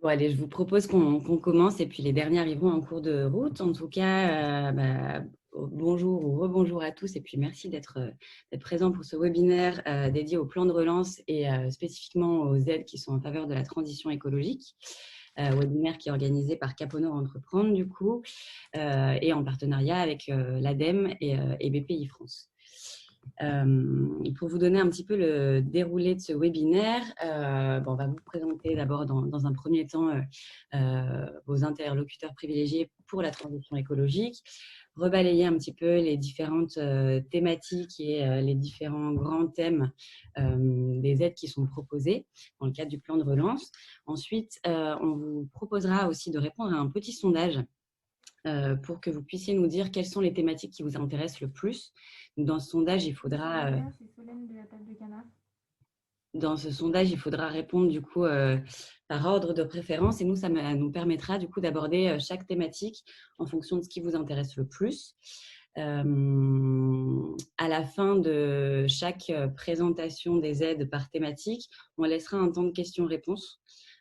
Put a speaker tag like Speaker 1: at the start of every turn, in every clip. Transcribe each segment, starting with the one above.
Speaker 1: Bon, allez, je vous propose qu'on commence et puis les derniers arriveront en cours de route. En tout cas, bonjour ou rebonjour à tous et puis merci d'être présent pour ce webinaire dédié au plan de relance et spécifiquement aux aides qui sont en faveur de la transition écologique. Webinaire qui est organisé par Caponor Entreprendre du coup et en partenariat avec l'ADEME et BPI France. Pour vous donner un petit peu le déroulé de ce webinaire, on va vous présenter d'abord dans un premier temps vos interlocuteurs privilégiés pour la transition écologique, rebalayer un petit peu les différentes thématiques et les différents grands thèmes des aides qui sont proposées dans le cadre du plan de relance. Ensuite, on vous proposera aussi de répondre à un petit sondage pour que vous puissiez nous dire quelles sont les thématiques qui vous intéressent le plus. Dans ce sondage, il faudra répondre du coup par ordre de préférence et nous, ça nous permettra du coup d'aborder chaque thématique en fonction de ce qui vous intéresse le plus. À la fin de chaque présentation des aides par thématique, on laissera un temps de questions-réponses.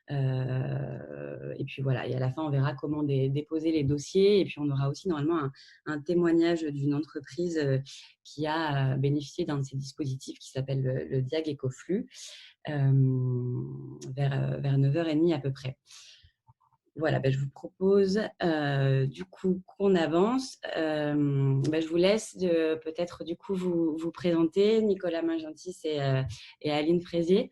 Speaker 1: Et puis voilà, et à la fin, on verra comment déposer les dossiers. Et puis, on aura aussi normalement un témoignage d'une entreprise qui a bénéficié d'un de ces dispositifs qui s'appelle le Diag Ecoflux vers 9h30 à peu près. Voilà, je vous propose du coup qu'on avance. Je vous laisse peut-être du coup vous présenter, Nicolas Magentis et Aline Fraisier.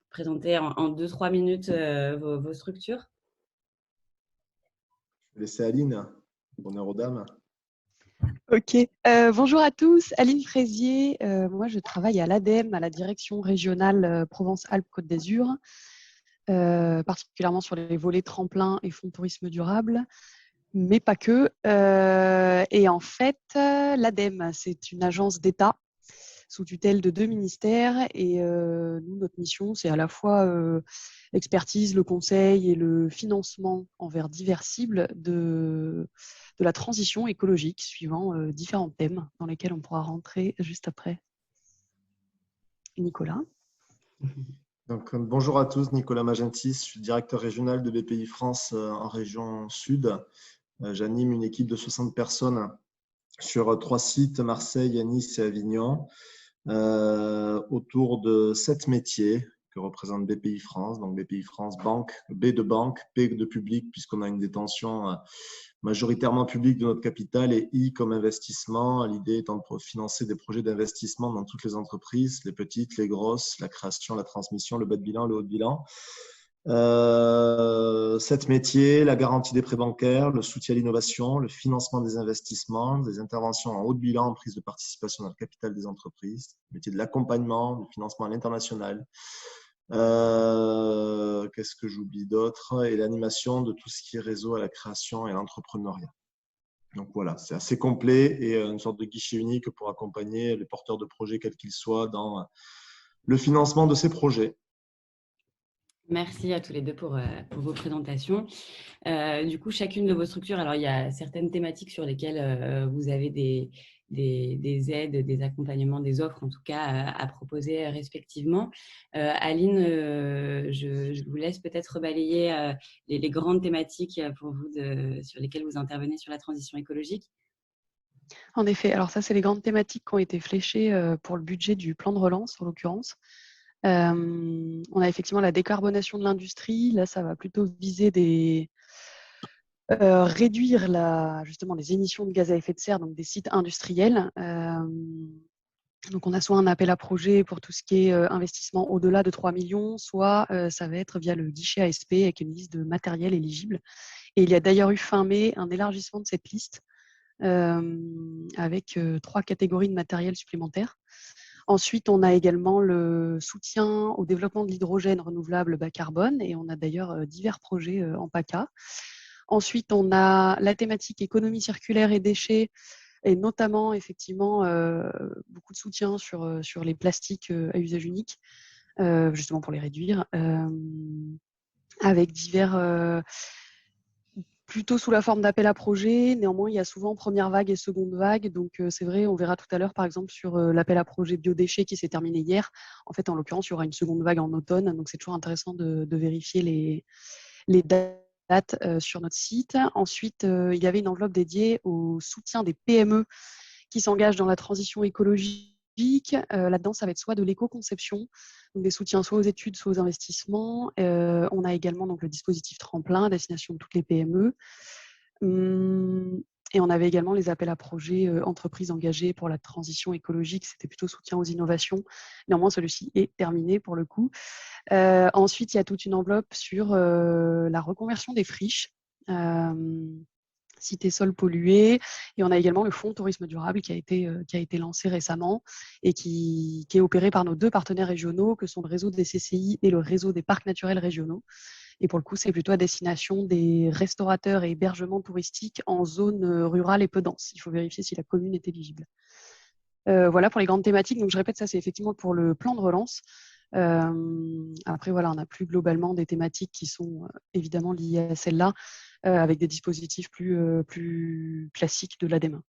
Speaker 1: Présenter en 2-3 minutes vos structures.
Speaker 2: Je vais laisser Aline. Honneur aux dames.
Speaker 3: Ok. Bonjour à tous. Aline Fraisier. Moi, je travaille à l'ADEME, à la direction régionale Provence-Alpes-Côte d'Azur, particulièrement sur les volets tremplin et fonds de tourisme durable, mais pas que. Et en fait, l'ADEME, c'est une agence d'État sous tutelle de 2 ministères. Et nous, notre mission, c'est à la fois l'expertise, le conseil et le financement envers divers cibles de la transition écologique, suivant différents thèmes dans lesquels on pourra rentrer juste après. Nicolas.
Speaker 2: Donc, bonjour à tous, Nicolas Magentis, je suis directeur régional de BPI France en région Sud. J'anime une équipe de 60 personnes sur 3 sites, Marseille, Nice et Avignon, autour de 7 métiers que représente BPI France. Donc BPI France, banque, B de banque, P de public, puisqu'on a une détention majoritairement publique de notre capital, et I comme investissement, l'idée étant de financer des projets d'investissement dans toutes les entreprises, les petites, les grosses, la création, la transmission, le bas de bilan, le haut de bilan. 7 métiers, la garantie des prêts bancaires, le soutien à l'innovation, le financement des investissements, des interventions en haut de bilan en prise de participation dans le capital des entreprises, le métier de l'accompagnement, du financement à l'international. Qu'est-ce que j'oublie d'autre? Et l'animation de tout ce qui est réseau à la création et l'entrepreneuriat. Donc voilà, c'est assez complet et une sorte de guichet unique pour accompagner les porteurs de projets, quels qu'ils soient, dans le financement de ces projets.
Speaker 1: Merci à tous les deux pour vos présentations. Du coup, chacune de vos structures, alors il y a certaines thématiques sur lesquelles vous avez des aides, des accompagnements, des offres en tout cas à proposer respectivement. Aline, je vous laisse peut-être balayer les grandes thématiques pour vous sur lesquelles vous intervenez sur la transition écologique.
Speaker 3: En effet, alors ça, c'est les grandes thématiques qui ont été fléchées pour le budget du plan de relance, en l'occurrence. On a effectivement la décarbonation de l'industrie. Là, ça va plutôt viser réduire justement les émissions de gaz à effet de serre, donc des sites industriels. Donc, on a soit un appel à projet pour tout ce qui est investissement au-delà de 3 millions, soit ça va être via le guichet ASP avec une liste de matériel éligible. Et il y a d'ailleurs eu fin mai un élargissement de cette liste avec 3 catégories de matériel supplémentaires. Ensuite, on a également le soutien au développement de l'hydrogène renouvelable bas carbone, et on a d'ailleurs divers projets en PACA. Ensuite, on a la thématique économie circulaire et déchets, et notamment effectivement beaucoup de soutien sur les plastiques à usage unique, justement pour les réduire, avec divers plutôt sous la forme d'appel à projet. Néanmoins, il y a souvent première vague et seconde vague. Donc, c'est vrai, on verra tout à l'heure, par exemple, sur l'appel à projet biodéchets qui s'est terminé hier. En fait, en l'occurrence, il y aura une seconde vague en automne. Donc, c'est toujours intéressant de vérifier les dates sur notre site. Ensuite, il y avait une enveloppe dédiée au soutien des PME qui s'engagent dans la transition écologique. Là-dedans, ça va être soit de l'éco-conception, donc des soutiens soit aux études, soit aux investissements. On a également donc, le dispositif tremplin à destination de toutes les PME. Et on avait également les appels à projets entreprises engagées pour la transition écologique. C'était plutôt soutien aux innovations. Néanmoins, celui-ci est terminé pour le coup. Ensuite, il y a toute une enveloppe sur la reconversion des friches. Cité sol pollué. Et on a également le fonds tourisme durable qui a été lancé récemment et qui est opéré par nos 2 partenaires régionaux, que sont le réseau des CCI et le réseau des parcs naturels régionaux. Et pour le coup, c'est plutôt à destination des restaurateurs et hébergements touristiques en zone rurale et peu dense. Il faut vérifier si la commune est éligible. Voilà pour les grandes thématiques. Donc, je répète, ça, c'est effectivement pour le plan de relance. Après, voilà, on a plus globalement des thématiques qui sont évidemment liées à celle-là, avec des dispositifs plus classiques de l'ADEME.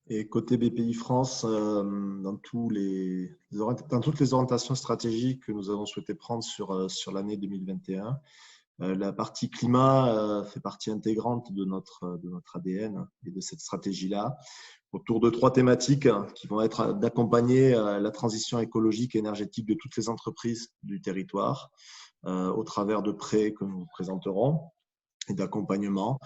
Speaker 2: Et côté BPI France, dans toutes les orientations stratégiques que nous avons souhaité prendre sur l'année 2021, la partie climat fait partie intégrante de notre ADN et de cette stratégie-là, autour de 3 thématiques qui vont être d'accompagner la transition écologique et énergétique de toutes les entreprises du territoire au travers de prêts que nous présenterons et d'accompagnement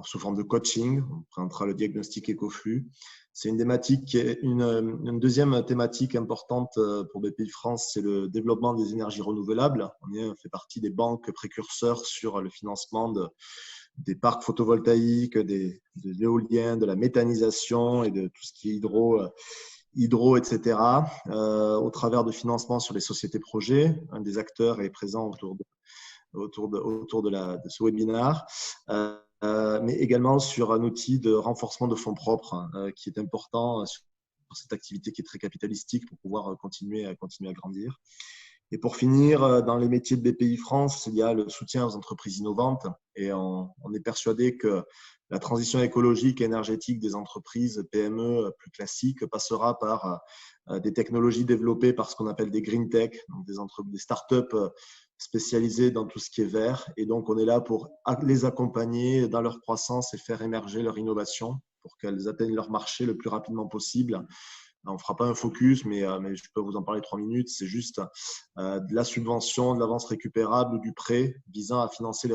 Speaker 2: sous forme de coaching. On présentera le diagnostic écoflux. C'est une thématique qui est une deuxième thématique importante pour BPI France, c'est le développement des énergies renouvelables. On fait partie des banques précurseurs sur le financement des parcs photovoltaïques, de l'éolien, de la méthanisation et de tout ce qui est hydro, etc. Au travers de financements sur les sociétés projets. Un des acteurs est présent autour de ce webinaire, mais également sur un outil de renforcement de fonds propres qui est important sur cette activité qui est très capitalistique pour pouvoir continuer à grandir. Et pour finir, dans les métiers de BPI France, il y a le soutien aux entreprises innovantes et on est persuadé que la transition écologique et énergétique des entreprises PME plus classiques passera par des technologies développées par ce qu'on appelle des green tech, donc des startups spécialisées dans tout ce qui est vert. Et donc, on est là pour les accompagner dans leur croissance et faire émerger leur innovation pour qu'elles atteignent leur marché le plus rapidement possible. On ne fera pas un focus, mais je peux vous en parler 3 minutes. C'est juste de la subvention, de l'avance récupérable ou du prêt visant à financer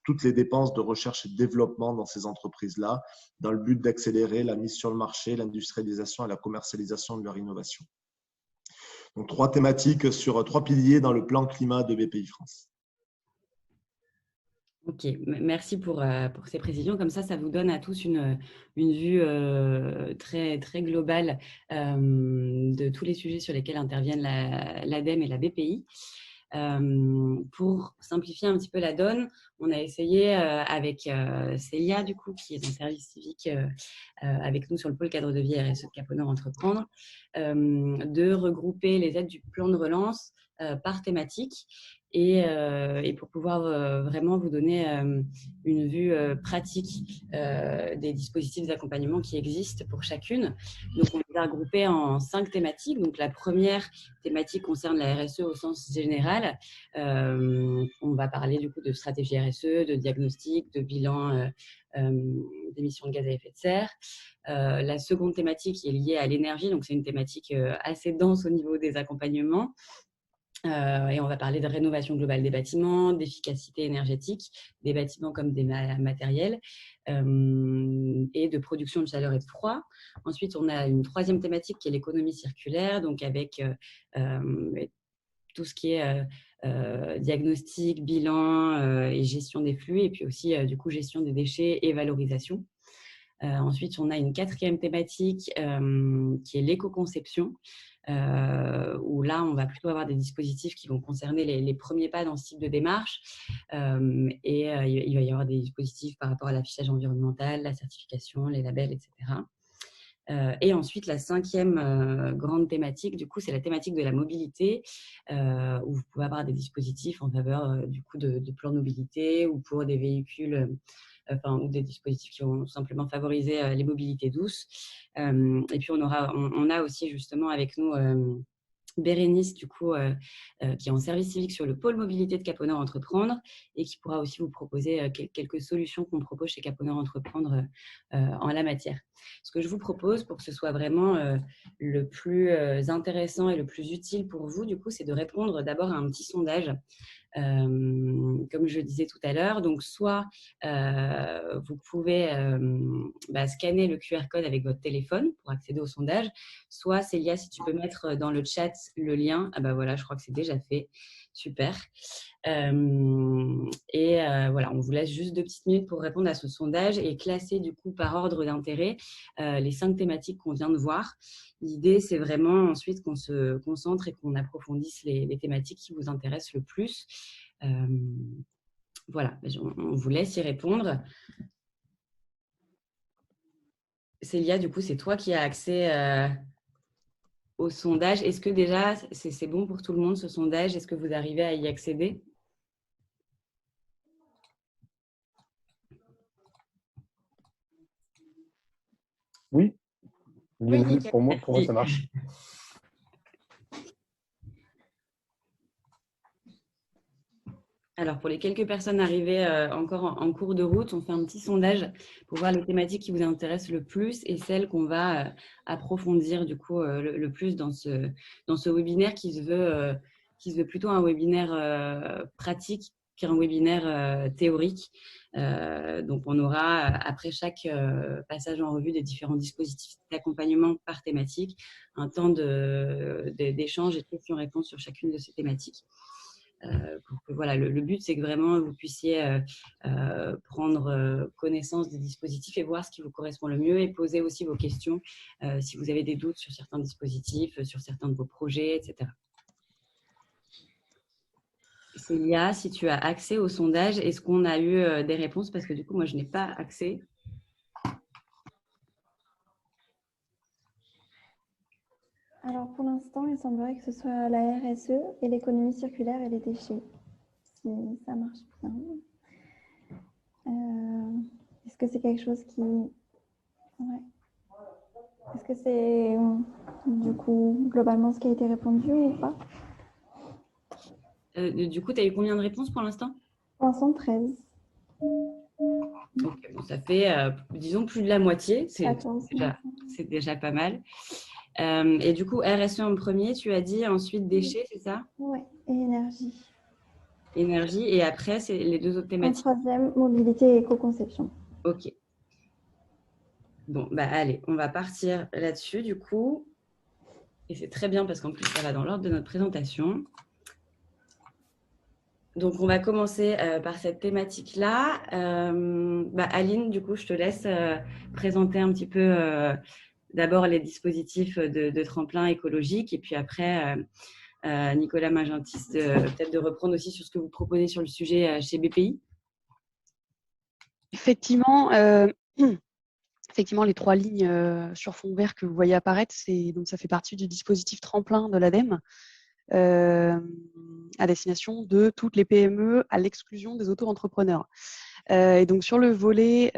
Speaker 2: toutes les dépenses de recherche et de développement dans ces entreprises-là, dans le but d'accélérer la mise sur le marché, l'industrialisation et la commercialisation de leur innovation. Donc, 3 thématiques sur 3 piliers dans le plan climat de BPI France.
Speaker 1: Ok, merci pour ces précisions. Comme ça vous donne à tous une vue très, très globale de tous les sujets sur lesquels interviennent l'ADEME et la BPI. Pour simplifier un petit peu la donne, on a essayé avec Célia, du coup, qui est en service civique avec nous sur le pôle cadre de vie RSE de Cap-au-Nord Entreprendre, de regrouper les aides du plan de relance par thématique et pour pouvoir vraiment vous donner une vue pratique des dispositifs d'accompagnement qui existent pour chacune. Donc, on les a regroupés en 5 thématiques. Donc, la première thématique concerne la RSE au sens général. On va parler du coup de stratégie RSE, de diagnostic, de bilan d'émissions de gaz à effet de serre. La seconde thématique qui est liée à l'énergie, donc c'est une thématique assez dense au niveau des accompagnements. Et on va parler de rénovation globale des bâtiments, d'efficacité énergétique des bâtiments comme des matériels et de production de chaleur et de froid. Ensuite, on a une troisième thématique qui est l'économie circulaire, donc avec tout ce qui est diagnostic, bilan et gestion des flux, et puis aussi du coup gestion des déchets et valorisation. Ensuite, on a une quatrième thématique qui est l'éco-conception, où là, on va plutôt avoir des dispositifs qui vont concerner les premiers pas dans ce type de démarche. Il va y avoir des dispositifs par rapport à l'affichage environnemental, la certification, les labels, etc. Et ensuite, la cinquième grande thématique, du coup, c'est la thématique de la mobilité, où vous pouvez avoir des dispositifs en faveur du coup de plans de mobilité ou pour des véhicules ou des dispositifs qui vont simplement favoriser les mobilités douces. Et puis, on a aussi justement avec nous Bérénice, du coup, qui est en service civique sur le pôle mobilité de Cap-Nord Entreprendre et qui pourra aussi vous proposer quelques solutions qu'on propose chez Cap-Nord Entreprendre en la matière. Ce que je vous propose pour que ce soit vraiment le plus intéressant et le plus utile pour vous, du coup, c'est de répondre d'abord à un petit sondage. Comme je le disais tout à l'heure, donc soit vous pouvez scanner le QR code avec votre téléphone pour accéder au sondage, soit Célia, si tu peux mettre dans le chat le lien, ah bah voilà, je crois que c'est déjà fait, super. Voilà, on vous laisse juste 2 petites minutes pour répondre à ce sondage et classer du coup par ordre d'intérêt les 5 thématiques qu'on vient de voir. L'idée, c'est vraiment ensuite qu'on se concentre et qu'on approfondisse les thématiques qui vous intéressent le plus. Voilà, on vous laisse y répondre. Célia, du coup, c'est toi qui as accès au sondage. Est-ce que déjà, c'est bon pour tout le monde ce sondage? Est-ce que vous arrivez à y accéder?
Speaker 4: Oui,
Speaker 1: Oui,
Speaker 4: pour moi, ça marche.
Speaker 1: Alors, pour les quelques personnes arrivées encore en cours de route, on fait un petit sondage pour voir les thématiques qui vous intéressent le plus et celles qu'on va approfondir du coup le plus dans ce webinaire qui se veut plutôt un webinaire pratique qu'un webinaire théorique. Donc, on aura, après chaque passage en revue des différents dispositifs d'accompagnement par thématique, un temps d'échange et de questions-réponses sur chacune de ces thématiques. Pour que, voilà, le but, c'est que vraiment vous puissiez prendre connaissance des dispositifs et voir ce qui vous correspond le mieux et poser aussi vos questions si vous avez des doutes sur certains dispositifs, sur certains de vos projets, etc. Célia, si tu as accès au sondage, est-ce qu'on a eu des réponses? Parce que du coup, moi, je n'ai pas accès.
Speaker 5: Alors, pour l'instant, il semblerait que ce soit la RSE et l'économie circulaire et les déchets. Si ça marche bien. Est-ce que c'est quelque chose qui... Ouais. Est-ce que c'est, du coup, globalement ce qui a été répondu ou pas?
Speaker 1: Du coup, tu as eu combien de réponses pour l'instant?
Speaker 5: Pour l'instant, 13.
Speaker 1: Okay, bon, ça fait, disons, plus de la moitié. C'est déjà pas mal. Et du coup, RSE en premier, tu as dit, ensuite déchets, c'est ça?
Speaker 5: Oui, et énergie.
Speaker 1: Énergie, et après, c'est les 2 autres thématiques.
Speaker 5: En troisième, mobilité et éco-conception.
Speaker 1: Ok. Bon, bah allez, on va partir là-dessus du coup. Et c'est très bien parce qu'en plus, ça va dans l'ordre de notre présentation. Donc, on va commencer par cette thématique-là. Aline, du coup, je te laisse présenter un petit peu d'abord les dispositifs de tremplin écologique et puis après, Nicolas Magentis, peut-être de reprendre aussi sur ce que vous proposez sur le sujet chez BPI.
Speaker 3: Effectivement, les 3 lignes sur fond vert que vous voyez apparaître, donc ça fait partie du dispositif tremplin de l'ADEME à destination de toutes les PME à l'exclusion des auto-entrepreneurs. Et donc sur le volet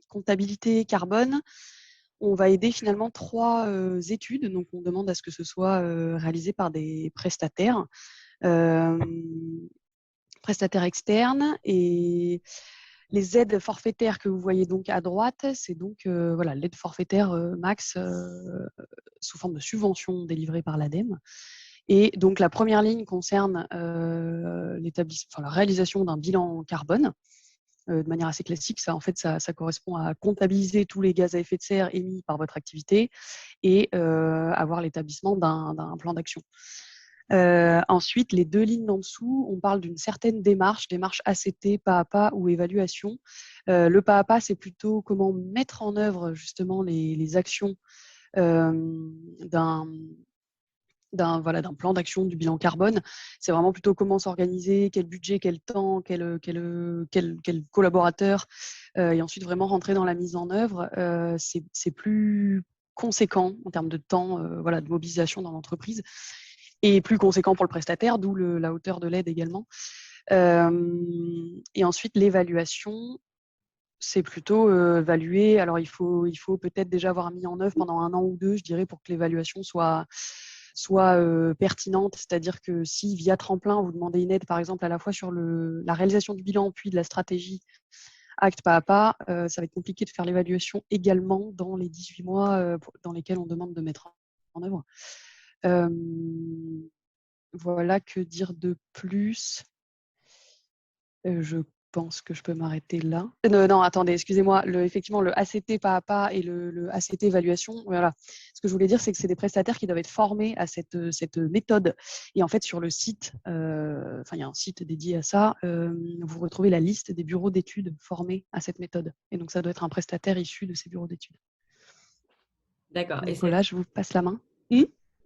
Speaker 3: comptabilité carbone, on va aider finalement 3 études. Donc on demande à ce que ce soit réalisé par des prestataires externes et les aides forfaitaires que vous voyez donc à droite, c'est donc l'aide forfaitaire max sous forme de subvention délivrée par l'ADEME. Et donc la première ligne concerne la réalisation d'un bilan carbone de manière assez classique. Ça, en fait, ça correspond à comptabiliser tous les gaz à effet de serre émis par votre activité et avoir l'établissement d'un plan d'action. Ensuite, les 2 lignes en dessous, on parle d'une certaine démarche ACT, pas à pas ou évaluation. Le pas à pas, c'est plutôt comment mettre en œuvre justement les actions d'un plan d'action du bilan carbone. C'est vraiment plutôt comment s'organiser, quel budget, quel temps, quel collaborateur, et ensuite vraiment rentrer dans la mise en œuvre. C'est plus conséquent en termes de temps de mobilisation dans l'entreprise et plus conséquent pour le prestataire, d'où la hauteur de l'aide également. Et ensuite, l'évaluation, c'est plutôt évaluer. Alors, il faut peut-être déjà avoir mis en œuvre pendant 1 an ou 2, je dirais, pour que l'évaluation soit soit pertinente, c'est-à-dire que si via Tremplin, vous demandez une aide, par exemple, à la fois sur la réalisation du bilan, puis de la stratégie acte pas à pas, ça va être compliqué de faire l'évaluation également dans les 18 mois dans lesquels on demande de mettre en œuvre. Voilà, que dire de plus? Je pense que je peux m'arrêter là. Non, attendez, excusez-moi. Effectivement, le ACT pas à pas et le ACT évaluation, voilà. Ce que je voulais dire, c'est que c'est des prestataires qui doivent être formés à cette méthode. Et en fait, sur le site, il y a un site dédié à ça, vous retrouvez la liste des bureaux d'études formés à cette méthode. Et donc, ça doit être un prestataire issu de ces bureaux d'études.
Speaker 1: D'accord. Et
Speaker 3: Voilà, je vous passe la main.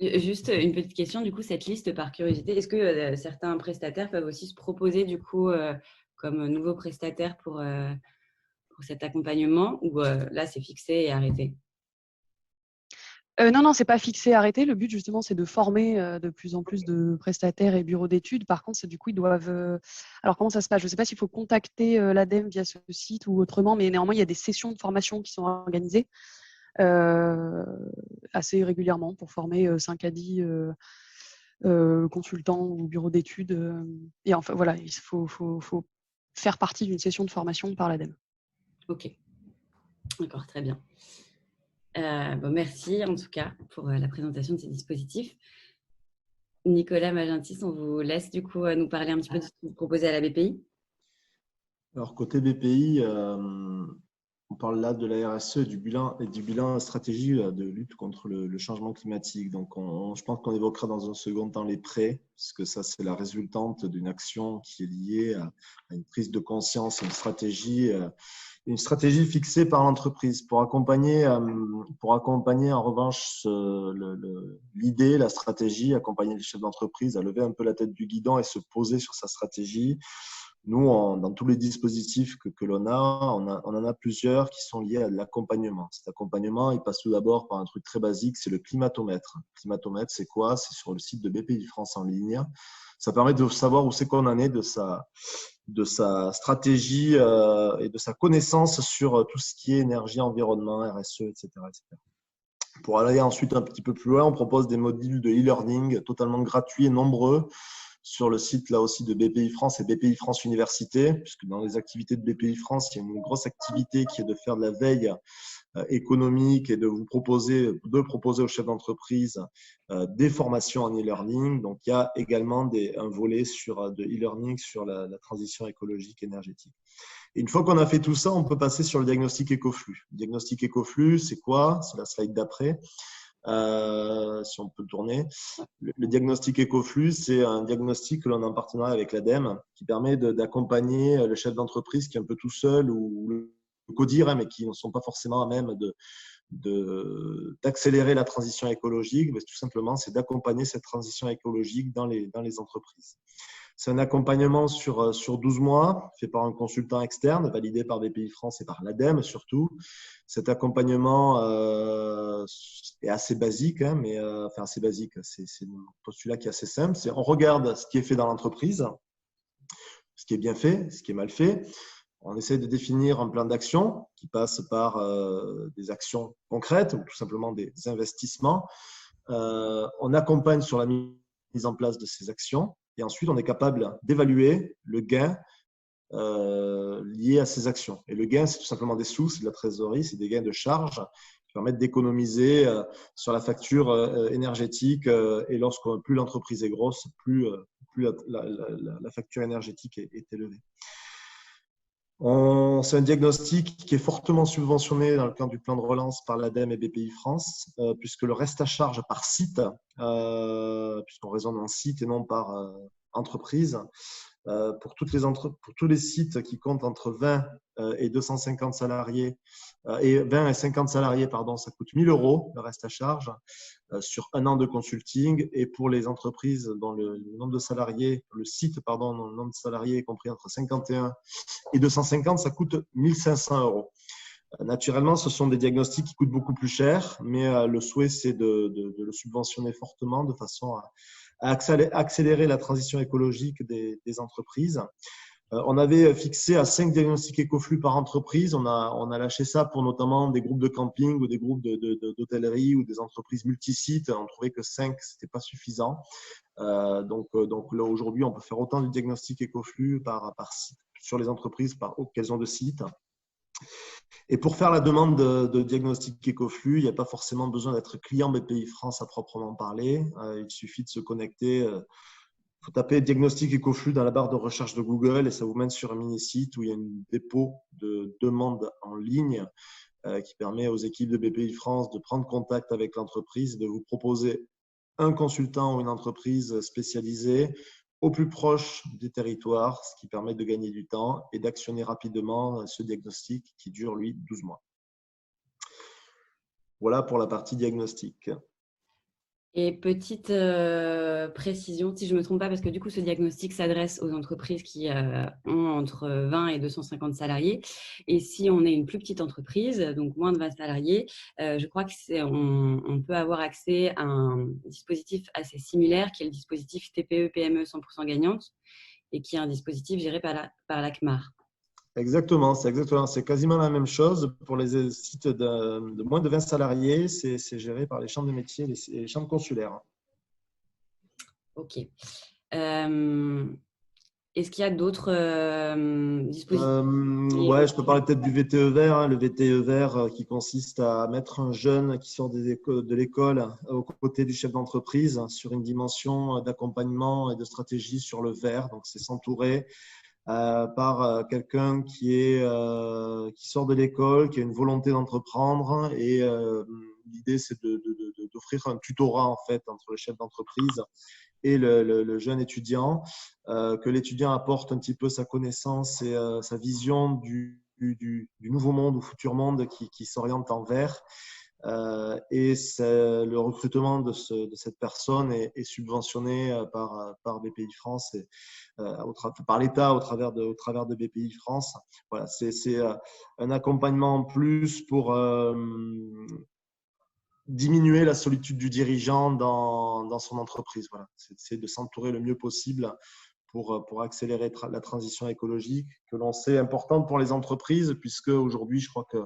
Speaker 1: Juste une petite question, du coup, cette liste par curiosité, est-ce que certains prestataires peuvent aussi se proposer du coup comme nouveaux prestataires pour cet accompagnement ou là c'est fixé et arrêté?
Speaker 3: Non, c'est pas fixé, arrêté. Le but justement, c'est de former de plus en plus de prestataires et bureaux d'études. Par contre, du coup, ils doivent. Alors, comment ça se passe? Je ne sais pas s'il faut contacter l'ADEME via ce site ou autrement, mais néanmoins, il y a des sessions de formation qui sont organisées assez régulièrement pour former 5 à 10 consultants ou bureaux d'études. Et enfin, voilà, il faut faire partie d'une session de formation par l'ADEME.
Speaker 1: Ok, d'accord, très bien. Merci en tout cas pour la présentation de ces dispositifs. Nicolas Magentis, on vous laisse du coup nous parler un petit peu de ce que vous proposez à la BPI.
Speaker 2: Alors, côté BPI, on parle là de la RSE et du bilan stratégie de lutte contre le changement climatique. Donc, je pense qu'on évoquera dans un second temps les prêts, parce que ça, c'est la résultante d'une action qui est liée à une prise de conscience, une stratégie fixée par l'entreprise pour accompagner en revanche l'idée, la stratégie, accompagner les chefs d'entreprise à lever un peu la tête du guidon et se poser sur sa stratégie. Nous, dans tous les dispositifs que l'on a, on en a plusieurs qui sont liés à de l'accompagnement. Cet accompagnement, il passe tout d'abord par un truc très basique, c'est le climatomètre. Le climatomètre, c'est quoi? C'est sur le site de BPI France en ligne. Ça permet de savoir où c'est qu'on en est de sa stratégie et de sa connaissance sur tout ce qui est énergie, environnement, RSE, etc., etc. Pour aller ensuite un petit peu plus loin, on propose des modules de e-learning totalement gratuits et nombreux sur le site là aussi de BPI France et BPI France Université, puisque dans les activités de BPI France, il y a une grosse activité qui est de faire de la veille économique et de proposer aux chefs d'entreprise des formations en e-learning. Donc, il y a également un volet de e-learning sur la transition écologique énergétique. Et une fois qu'on a fait tout ça, on peut passer sur le diagnostic écoflux. Le diagnostic écoflux, c'est quoi? C'est la slide d'après. Si on peut le tourner. Le diagnostic écoflux, c'est un diagnostic que l'on a en partenariat avec l'ADEME qui permet d'accompagner le chef d'entreprise qui est un peu tout seul ou le codir, mais qui ne sont pas forcément à même d'accélérer la transition écologique. Mais tout simplement, c'est d'accompagner cette transition écologique dans les entreprises. C'est un accompagnement sur 12 mois, fait par un consultant externe, validé par BPI France et par l'ADEME surtout. Cet accompagnement est assez basique, enfin assez basique, c'est un postulat qui est assez simple. On regarde ce qui est fait dans l'entreprise, ce qui est bien fait, ce qui est mal fait. On essaie de définir un plan d'action qui passe par des actions concrètes ou tout simplement des investissements. On accompagne sur la mise en place de ces actions. Et ensuite, on est capable d'évaluer le gain lié à ces actions. Et le gain, c'est tout simplement des sous, c'est de la trésorerie, c'est des gains de charges qui permettent d'économiser sur la facture énergétique. Et plus l'entreprise est grosse, plus la facture énergétique est élevée. C'est un diagnostic qui est fortement subventionné dans le cadre du plan de relance par l'ADEME et BPI France, puisque le reste à charge par site, puisqu'on raisonne en site et non par entreprise, pour tous les sites qui comptent entre 20 et 250 salariés, et 20 et 50 salariés, ça coûte 1 000 € le reste à charge sur un an de consulting. Et pour les entreprises dont le nombre de salariés, dont le nombre de salariés est compris entre 51 et 250, ça coûte 1 500 €. Naturellement, ce sont des diagnostics qui coûtent beaucoup plus cher, mais le souhait, c'est de le subventionner fortement de façon à accélérer la transition écologique des entreprises. On avait fixé à 5 diagnostics écoflux par entreprise. On a lâché ça pour notamment des groupes de camping ou des groupes d'hôtellerie ou des entreprises multisites. On trouvait que 5, c'était pas suffisant. Donc là, aujourd'hui, on peut faire autant de diagnostics écoflux par site, sur les entreprises par occasion de sites. Et pour faire la demande de diagnostic écoflux, il n'y a pas forcément besoin d'être client BPI France à proprement parler. Il suffit de se connecter. Il faut taper diagnostic écoflux dans la barre de recherche de Google et ça vous mène sur un mini-site où il y a un dépôt de demande en ligne qui permet aux équipes de BPI France de prendre contact avec l'entreprise, de vous proposer un consultant ou une entreprise spécialisée au plus proche des territoires, ce qui permet de gagner du temps et d'actionner rapidement ce diagnostic qui dure, lui, 12 mois. Voilà pour la partie diagnostic.
Speaker 1: Et petite précision, si je ne me trompe pas, parce que du coup, ce diagnostic s'adresse aux entreprises qui ont entre 20 et 250 salariés. Et si on est une plus petite entreprise, donc moins de 20 salariés, je crois qu'on peut avoir accès à un dispositif assez similaire qui est le dispositif TPE-PME 100% gagnante et qui est un dispositif géré par la CMAR.
Speaker 2: Exactement, c'est quasiment la même chose. Pour les sites de moins de 20 salariés, c'est géré par les chambres de métiers et les chambres consulaires.
Speaker 1: Ok. Est-ce qu'il y a d'autres dispositifs
Speaker 2: Ouais, je peux parler peut-être du VTE vert, hein, le VTE vert qui consiste à mettre un jeune qui sort de l'école aux côtés du chef d'entreprise sur une dimension d'accompagnement et de stratégie sur le vert. Donc, c'est s'entourer par quelqu'un qui sort de l'école, qui a une volonté d'entreprendre et l'idée c'est d'offrir un tutorat en fait entre le chef d'entreprise et le jeune étudiant, que l'étudiant apporte un petit peu sa connaissance et sa vision du nouveau monde ou futur monde qui s'oriente en vert. Et le recrutement de cette personne est subventionné par BPI France et par l'État au travers de BPI France. Voilà, c'est un accompagnement en plus pour diminuer la solitude du dirigeant dans son entreprise. Voilà, c'est de s'entourer le mieux possible pour accélérer la transition écologique que l'on sait importante pour les entreprises, puisque aujourd'hui, je crois que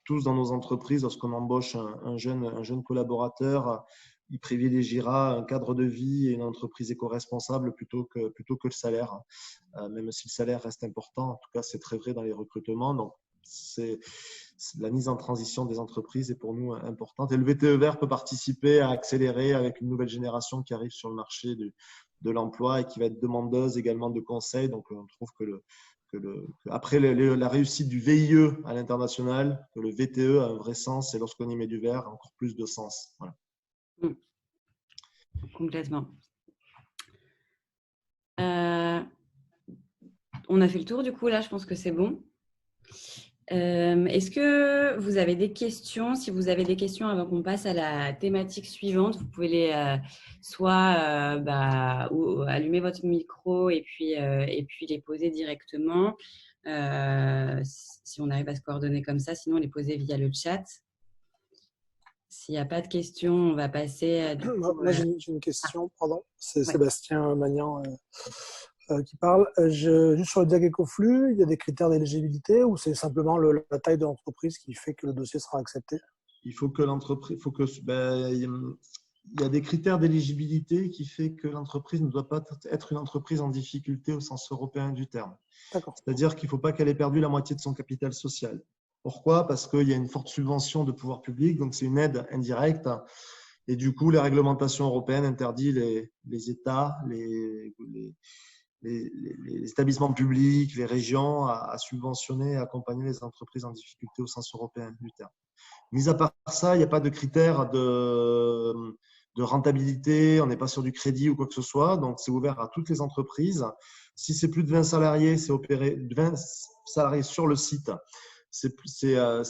Speaker 2: tous dans nos entreprises, lorsqu'on embauche un jeune collaborateur, il privilégiera un cadre de vie et une entreprise éco-responsable plutôt que le salaire, même si le salaire reste important. En tout cas, c'est très vrai dans les recrutements. Donc, la mise en transition des entreprises est pour nous importante. Et le VTE vert peut participer à accélérer avec une nouvelle génération qui arrive sur le marché de l'emploi et qui va être demandeuse également de conseils. Donc, on trouve que après la réussite du VIE à l'international, que le VTE a un vrai sens et lorsqu'on y met du vert, encore plus de sens. Voilà.
Speaker 1: Complètement. On a fait le tour du coup, là, je pense que c'est bon. Est-ce que vous avez des questions? Si vous avez des questions avant qu'on passe à la thématique suivante, vous pouvez les ou allumer votre micro et puis les poser directement. Si on arrive à se coordonner comme ça, sinon les poser via le chat. S'il n'y a pas de questions, on va passer.
Speaker 6: Moi, j'ai une question, pardon. C'est
Speaker 1: Ouais.
Speaker 6: Sébastien Magnan qui parle. Juste sur le diag écoflux, il y a des critères d'éligibilité ou c'est simplement la taille de l'entreprise qui fait que le dossier sera accepté?
Speaker 2: Il faut que l'entreprise, il y a des critères d'éligibilité qui fait que l'entreprise ne doit pas être une entreprise en difficulté au sens européen du terme. C'est-à-dire qu'il ne faut pas qu'elle ait perdu la moitié de son capital social. Pourquoi? Parce qu'il y a une forte subvention de pouvoir public, donc c'est une aide indirecte. Et du coup, les réglementations européennes interdisent les États, les établissements publics, les régions à subventionner et accompagner les entreprises en difficulté au sens européen du terme. Mis à part ça, il n'y a pas de critères de rentabilité, on n'est pas sur du crédit ou quoi que ce soit, donc c'est ouvert à toutes les entreprises. Si c'est plus de 20 salariés, c'est opéré 20 salariés sur le site, c'est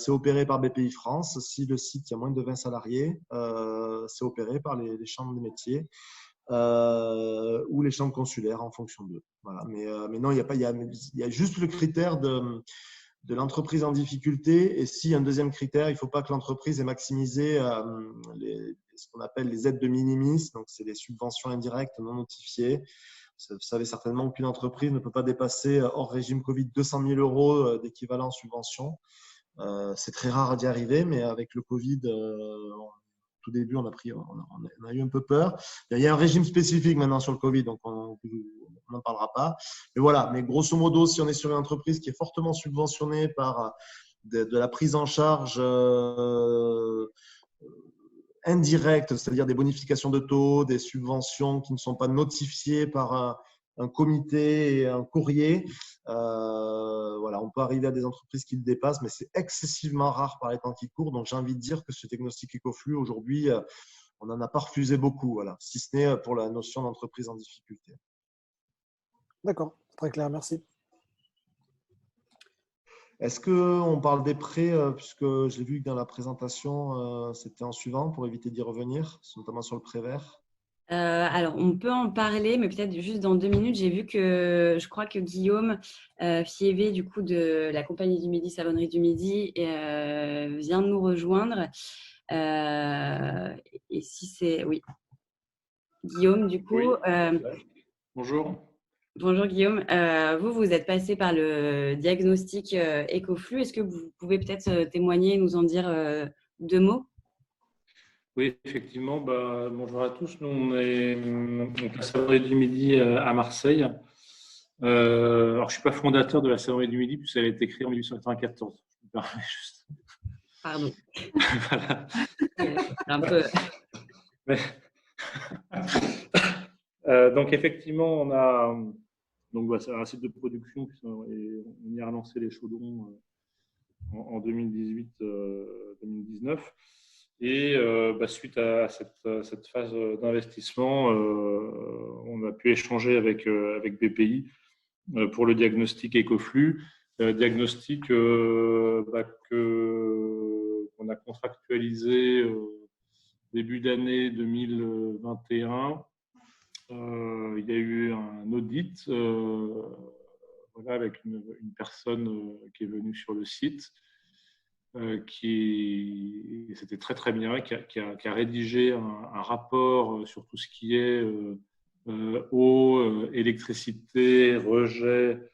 Speaker 2: opéré par BPI France. Si le site, il y a moins de 20 salariés, c'est opéré par les chambres de métiers ou les chambres consulaires en fonction d'eux. Voilà. Mais non, il y a juste le critère de l'entreprise en difficulté. Et si un deuxième critère, il ne faut pas que l'entreprise ait maximisé ce qu'on appelle les aides de minimis, donc c'est des subventions indirectes non notifiées. Vous savez certainement qu'une entreprise ne peut pas dépasser, hors régime Covid, 200 000 euros d'équivalent subvention. C'est très rare d'y arriver, mais avec le Covid, au tout début, on a eu un peu peur. Il y a un régime spécifique maintenant sur le Covid, donc on n'en parlera pas. Mais voilà, mais grosso modo, si on est sur une entreprise qui est fortement subventionnée par de la prise en charge indirecte, c'est-à-dire des bonifications de taux, des subventions qui ne sont pas notifiées par un comité et un courrier. Voilà, on peut arriver à des entreprises qui le dépassent, mais c'est excessivement rare par les temps qui courent. Donc, j'ai envie de dire que ce diagnostic Ecoflux, aujourd'hui, on n'en a pas refusé beaucoup, voilà, si ce n'est pour la notion d'entreprise en difficulté.
Speaker 6: D'accord, très clair, merci.
Speaker 2: Est-ce qu'on parle des prêts, puisque j'ai vu que dans la présentation, c'était en suivant pour éviter d'y revenir, notamment sur le prêt vert?
Speaker 1: Alors, on peut en parler, mais peut-être juste dans 2 minutes. J'ai vu que je crois que Guillaume Fievé, du coup, de la Compagnie du Midi, Savonnerie du Midi, vient de nous rejoindre. Et si c'est… Oui. Guillaume, du coup…
Speaker 7: Oui. Bonjour.
Speaker 1: Bonjour Guillaume. Vous êtes passé par le diagnostic Ecoflux. Est-ce que vous pouvez peut-être témoigner et nous en dire 2 mots?
Speaker 7: Oui, effectivement. Bonjour à tous. Nous, on est la Savonnerie du Midi à Marseille. Alors, je ne suis pas fondateur de la Savonnerie du Midi, puisqu'elle a été créée en 1894. Je me permets juste.
Speaker 1: Pardon.
Speaker 7: Voilà.
Speaker 1: Un peu…
Speaker 7: Donc, effectivement, on a c'est un site de production et on y a relancé les chaudrons en 2018-2019. Et suite à cette phase d'investissement, on a pu échanger avec BPI pour le diagnostic Ecoflux, diagnostic qu'on a contractualisé début d'année 2021. Il y a eu un audit avec une personne qui est venue sur le site, c'était très très bien, qui a rédigé un rapport sur tout ce qui est eau, électricité, rejet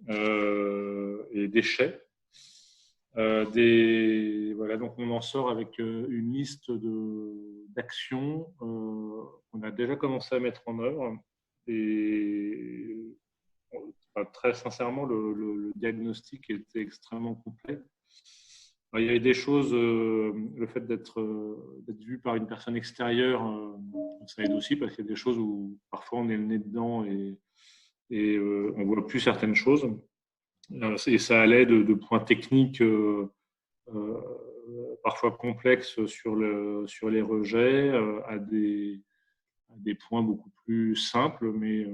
Speaker 7: et déchets. Donc on en sort avec une liste d'actions qu'on a déjà commencé à mettre en œuvre. Et très sincèrement, le diagnostic était extrêmement complet. Il y avait des choses, le fait d'être vu par une personne extérieure, ça aide aussi, parce qu'il y a des choses où parfois on est le nez dedans et on ne voit plus certaines choses. Et ça allait de points techniques parfois complexes sur les rejets à des points beaucoup plus simples, mais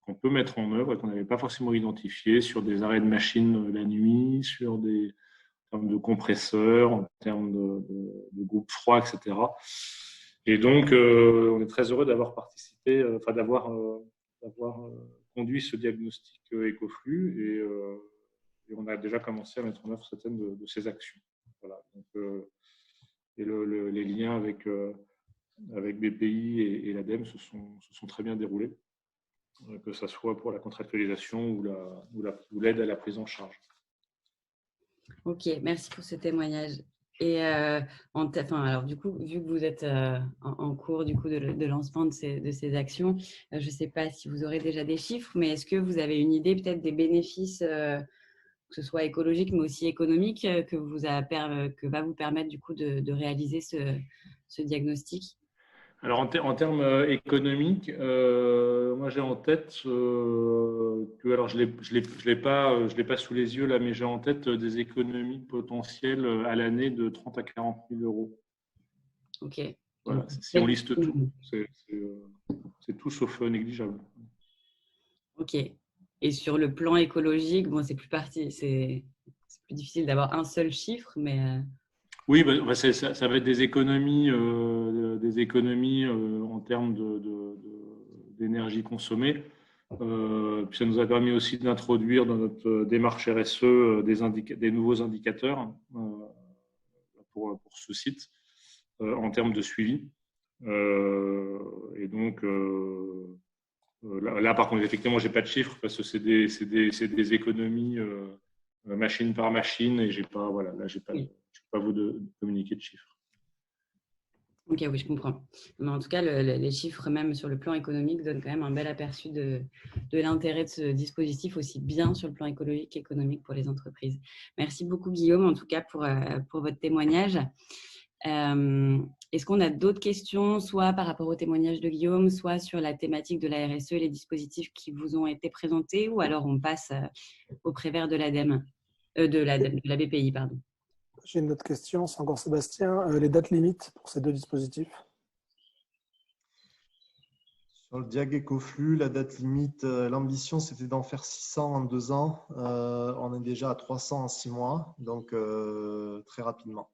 Speaker 7: qu'on peut mettre en œuvre et qu'on n'avait pas forcément identifié, sur des arrêts de machines la nuit, en termes de compresseurs, en termes de groupes froids, etc. Et donc, on est très heureux d'avoir participé, d'avoir conduit ce diagnostic Ecoflux, et on a déjà commencé à mettre en œuvre certaines de ces actions. Voilà. Donc, et les liens avec BPI et l'ADEME se sont très bien déroulés, que ce soit pour la contractualisation ou l'aide à la prise en charge.
Speaker 1: Ok, merci pour ce témoignage. Et alors du coup, vu que vous êtes en cours du coup de lancement de ces actions, je ne sais pas si vous aurez déjà des chiffres, mais est-ce que vous avez une idée peut-être des bénéfices, que ce soit écologiques mais aussi économiques, que va vous permettre du coup de réaliser ce diagnostic?
Speaker 7: Alors en termes économiques, moi j'ai en tête que, alors je l'ai pas sous les yeux là, mais j'ai en tête des économies potentielles à l'année de 30 à 40 000 euros.
Speaker 1: Ok.
Speaker 7: Voilà, si on liste tout, c'est tout sauf négligeable.
Speaker 1: Ok. Et sur le plan écologique, bon, c'est plus difficile d'avoir un seul chiffre, mais…
Speaker 7: Oui, ça va être des économies en termes d'énergie consommée. Puis ça nous a permis aussi d'introduire dans notre démarche RSE des nouveaux indicateurs pour ce site en termes de suivi. Et donc, Là, par contre, effectivement, j'ai pas de chiffres parce que c'est des économies machine par machine et j'ai pas, voilà, là, je peux pas vous communiquer de chiffres.
Speaker 1: Ok, oui, je comprends. Mais en tout cas, les chiffres, même sur le plan économique, donnent quand même un bel aperçu de l'intérêt de ce dispositif, aussi bien sur le plan écologique qu'économique pour les entreprises. Merci beaucoup, Guillaume, en tout cas, pour votre témoignage. Est-ce qu'on a d'autres questions, soit par rapport au témoignage de Guillaume, soit sur la thématique de la RSE et les dispositifs qui vous ont été présentés, ou alors on passe au prévert de l'ADEME, de la BPI, pardon.
Speaker 6: J'ai une autre question, c'est encore Sébastien. Les dates limites pour ces deux dispositifs?
Speaker 2: Sur le Diag Ecoflux, la date limite, l'ambition c'était d'en faire 600 en 2 ans. On est déjà à 300 en 6 mois, donc très rapidement.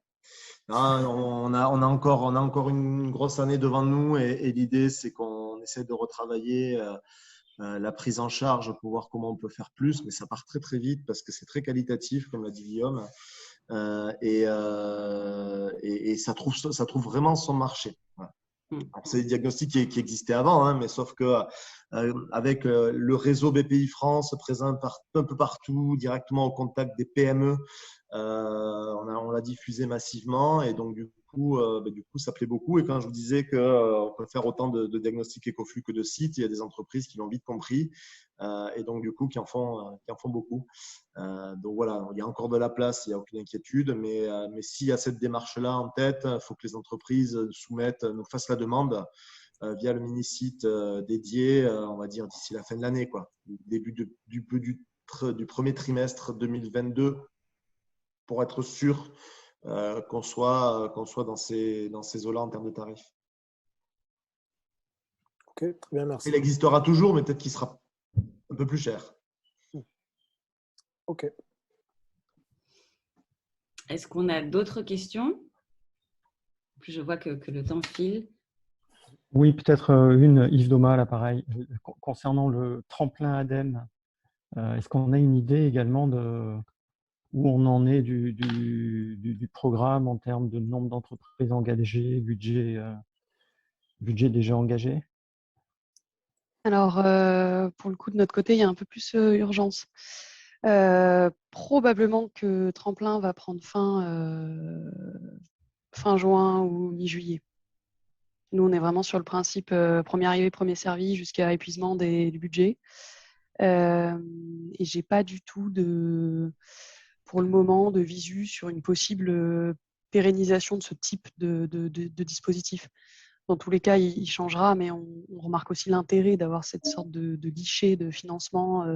Speaker 2: Non, on a encore une grosse année devant nous et l'idée c'est qu'on essaie de retravailler la prise en charge pour voir comment on peut faire plus, mais ça part très très vite parce que c'est très qualitatif, comme l'a dit Guillaume. Et ça trouve vraiment son marché. Voilà. C'est des diagnostics qui existaient avant, hein, mais sauf que avec le réseau BPI France présent un peu partout, directement au contact des PME, on l'a diffusé massivement et donc du coup, ça plaît beaucoup. Et quand je vous disais qu'on peut faire autant de diagnostics Ecoflux que de sites, il y a des entreprises qui l'ont vite compris et donc du coup qui en font beaucoup. Donc voilà, il y a encore de la place, il n'y a aucune inquiétude, mais s'il y a cette démarche-là en tête, il faut que les entreprises nous fassent la demande via le mini-site dédié, on va dire d'ici la fin de l'année, quoi, début du premier trimestre 2022, pour être sûr qu'on soit dans ces eaux-là en termes de tarifs.
Speaker 6: Ok, très bien, merci.
Speaker 2: Il existera toujours, mais peut-être qu'il sera un peu plus cher.
Speaker 6: Ok.
Speaker 1: Est-ce qu'on a d'autres questions? Plus je vois que le temps file.
Speaker 4: Oui, peut-être une, Yves Doma, là, pareil. Concernant le tremplin ADEME, est-ce qu'on a une idée également de où on en est du programme en termes de nombre d'entreprises engagées, budget déjà engagé?
Speaker 3: Alors, pour le coup, de notre côté, il y a un peu plus urgence. Probablement que Tremplin va prendre fin juin ou mi-juillet. Nous, on est vraiment sur le principe premier arrivé, premier servi jusqu'à épuisement du budget. Et j'ai pas du tout pour le moment, de visu sur une possible pérennisation de ce type de dispositif. Dans tous les cas, il changera, mais on remarque aussi l'intérêt d'avoir cette sorte de guichet de financement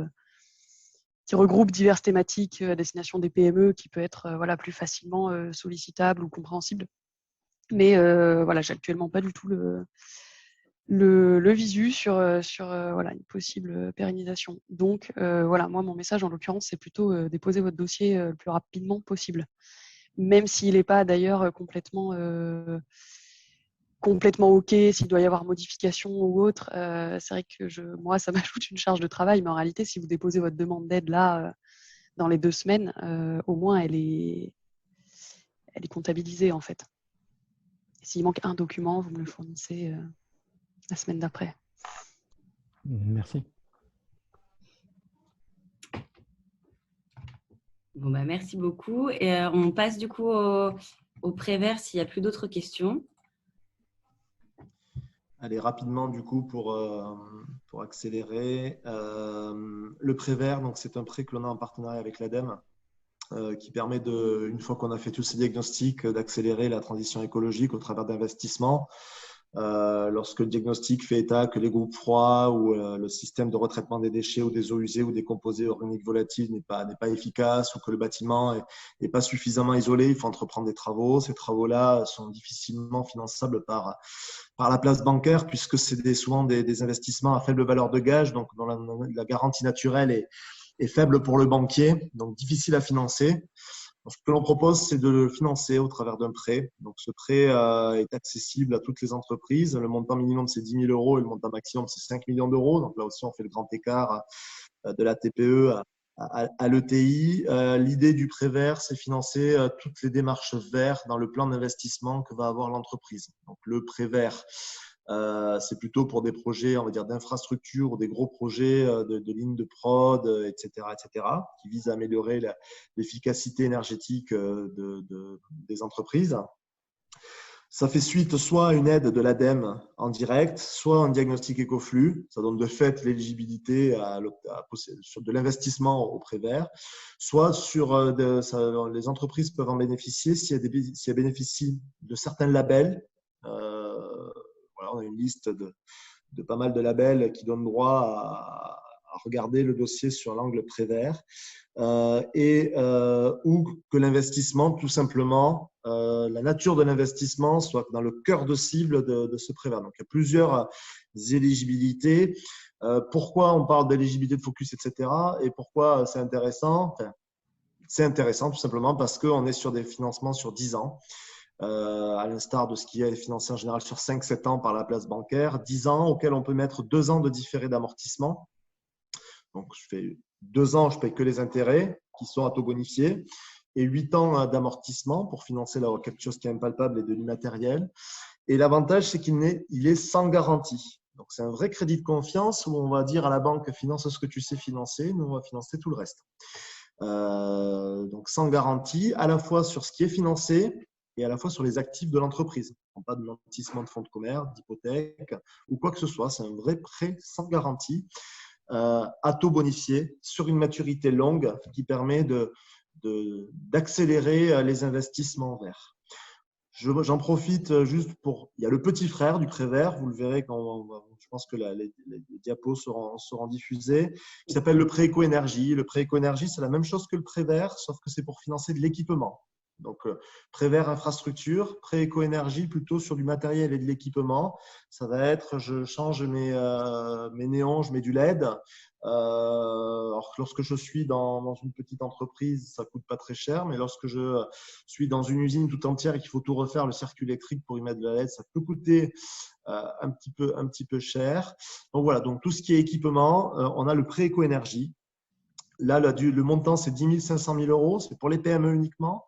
Speaker 3: qui regroupe diverses thématiques à destination des PME, qui peut être plus facilement sollicitable ou compréhensible. Mais j'ai actuellement pas du tout le visu sur une possible pérennisation. Donc moi, mon message en l'occurrence, c'est plutôt déposer votre dossier le plus rapidement possible, même s'il n'est pas d'ailleurs complètement OK, s'il doit y avoir modification ou autre. C'est vrai que moi, ça m'ajoute une charge de travail, mais en réalité, si vous déposez votre demande d'aide là dans les 2 semaines, au moins elle est comptabilisée en fait. S'il manque un document, vous me le fournissez la semaine d'après.
Speaker 4: Merci.
Speaker 1: Bon, merci beaucoup. Et on passe du coup au prévert s'il n'y a plus d'autres questions.
Speaker 2: Allez, rapidement, du coup, pour accélérer. Le prévert, donc c'est un prêt que l'on a en partenariat avec l'ADEME qui permet, une fois qu'on a fait tous ces diagnostics, d'accélérer la transition écologique au travers d'investissements. Lorsque le diagnostic fait état que les groupes froids ou le système de retraitement des déchets ou des eaux usées ou des composés organiques volatiles n'est pas efficace ou que le bâtiment n'est pas suffisamment isolé, il faut entreprendre des travaux. Ces travaux-là sont difficilement finançables par la place bancaire puisque c'est souvent des investissements à faible valeur de gage, donc dont la garantie naturelle est faible pour le banquier, donc difficile à financer. Ce que l'on propose, c'est de le financer au travers d'un prêt. Donc, ce prêt est accessible à toutes les entreprises. Le montant minimum, c'est 10 000 € et le montant maximum, c'est 5 millions d'euros. Donc, là aussi, on fait le grand écart de la TPE à l'ETI. L'idée du prêt vert, c'est financer toutes les démarches vertes dans le plan d'investissement que va avoir l'entreprise. Donc, le prêt vert C'est plutôt pour des projets, on va dire, d'infrastructure ou des gros projets de lignes de prod, etc., qui visent à améliorer l'efficacité énergétique des entreprises. Ça fait suite soit à une aide de l'ADEME en direct, soit un diagnostic écoflux. Ça donne de fait l'éligibilité sur de l'investissement au prêt vert. Soit les entreprises peuvent en bénéficier si elles bénéficient de certains labels. Voilà, on a une liste de pas mal de labels qui donnent droit à regarder le dossier sur l'angle prêt vert. Ou que l'investissement, tout simplement, la nature de l'investissement soit dans le cœur de cible de ce prêt vert. Donc, il y a plusieurs éligibilités. Pourquoi on parle d'éligibilité de focus, etc. Et pourquoi c'est intéressant? C'est intéressant tout simplement parce qu'on est sur des financements sur 10 ans. À l'instar de ce qui est financé en général sur 5-7 ans par la place bancaire, 10 ans auxquels on peut mettre 2 ans de différé d'amortissement. Donc, je fais 2 ans, je paye que les intérêts qui sont à taux bonifié et 8 ans d'amortissement pour financer quelque chose qui est impalpable et de l'immatériel. Et l'avantage, c'est qu'il est sans garantie. Donc, c'est un vrai crédit de confiance où on va dire à la banque, finance ce que tu sais financer, nous, on va financer tout le reste. Donc, sans garantie, à la fois sur ce qui est financé et à la fois sur les actifs de l'entreprise. Pas de nantissement de fonds de commerce, d'hypothèque ou quoi que ce soit. C'est un vrai prêt sans garantie. À taux bonifié sur une maturité longue qui permet d'accélérer les investissements verts. J'en profite juste pour… Il y a le petit frère du prêt vert, vous le verrez quand je pense que les diapos seront diffusés, qui s'appelle le prêt éco-énergie. Le prêt éco-énergie, c'est la même chose que le prêt vert, sauf que c'est pour financer de l'équipement. Donc, prêt vert infrastructure, prêt éco-énergie plutôt sur du matériel et de l'équipement. Ça va être, je change mes néons, je mets du LED. Alors, lorsque je suis dans une petite entreprise, ça coûte pas très cher, mais lorsque je suis dans une usine tout entière et qu'il faut tout refaire, le circuit électrique pour y mettre de la LED, ça peut coûter un petit peu cher. Donc voilà, donc tout ce qui est équipement, on a le prêt éco-énergie. Là, le montant, c'est 10 500 000 €. C'est pour les PME uniquement.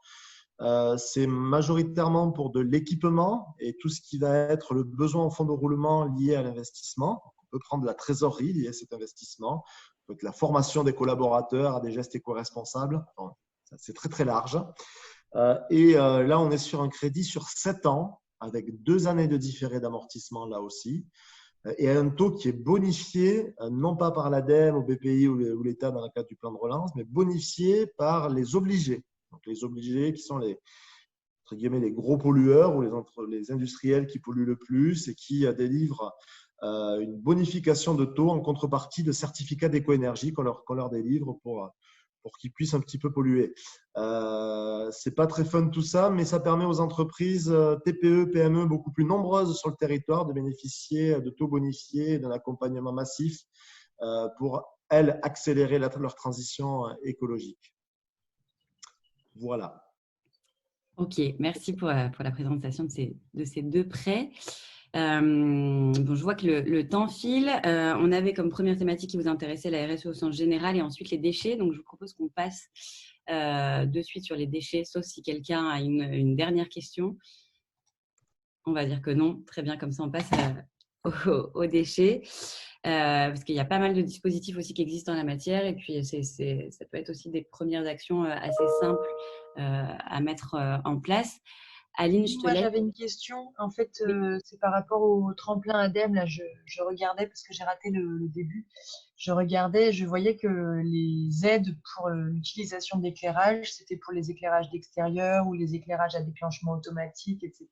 Speaker 2: C'est majoritairement pour de l'équipement et tout ce qui va être le besoin en fonds de roulement lié à l'investissement. On peut prendre de la trésorerie liée à cet investissement, donc la formation des collaborateurs à des gestes éco-responsables. C'est très, très large. Là, on est sur un crédit sur 7 ans avec 2 années de différé d'amortissement là aussi et un taux qui est bonifié, non pas par l'ADEME, au BPI ou l'État dans le cadre du plan de relance, mais bonifié par les obligés. Donc, les obligés qui sont entre guillemets, les gros pollueurs ou les industriels qui polluent le plus et qui délivrent une bonification de taux en contrepartie de certificats d'éco-énergie qu'on leur délivre pour qu'ils puissent un petit peu polluer. C'est pas très fun tout ça, mais ça permet aux entreprises TPE, PME beaucoup plus nombreuses sur le territoire de bénéficier de taux bonifiés et d'un accompagnement massif pour, elles, accélérer leur transition écologique. Voilà.
Speaker 1: Ok, merci pour la présentation de ces 2 prêts. Bon, je vois que le temps file. On avait comme première thématique qui vous intéressait la RSE au sens général et ensuite les déchets. Donc, je vous propose qu'on passe de suite sur les déchets, sauf si quelqu'un a une dernière question. On va dire que non. Très bien, comme ça, on passe aux déchets. Parce qu'il y a pas mal de dispositifs aussi qui existent en la matière et puis ça peut être aussi des premières actions assez simples à mettre en place. Aline, je te laisse.
Speaker 8: J'avais une question. En fait, c'est par rapport au tremplin ADEME. Là, je regardais parce que j'ai raté le début. Je regardais, je voyais que les aides pour l'utilisation d'éclairage, c'était pour les éclairages d'extérieur ou les éclairages à déclenchement automatique, etc.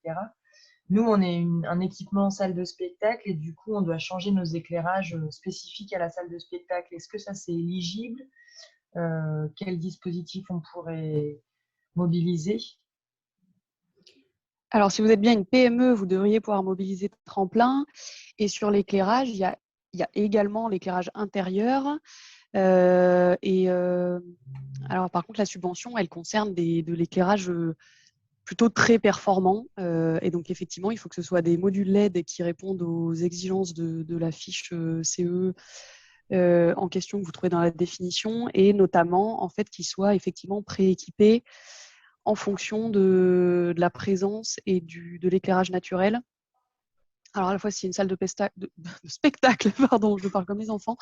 Speaker 8: Nous, on est un équipement en salle de spectacle et du coup, on doit changer nos éclairages spécifiques à la salle de spectacle. Est-ce que ça, c'est éligible? Quel dispositif on pourrait mobiliser?
Speaker 3: Alors, si vous êtes bien une PME, vous devriez pouvoir mobiliser tremplin. Et sur l'éclairage, il y a également l'éclairage intérieur. Alors, par contre, la subvention, elle concerne de l'éclairage plutôt très performant. Et donc, effectivement, il faut que ce soit des modules LED qui répondent aux exigences de la fiche CE en question que vous trouvez dans la définition et notamment, en fait, qu'ils soient effectivement prééquipés en fonction de la présence et de l'éclairage naturel. Alors, à la fois, c'est une salle de spectacle, pardon, je parle comme les enfants,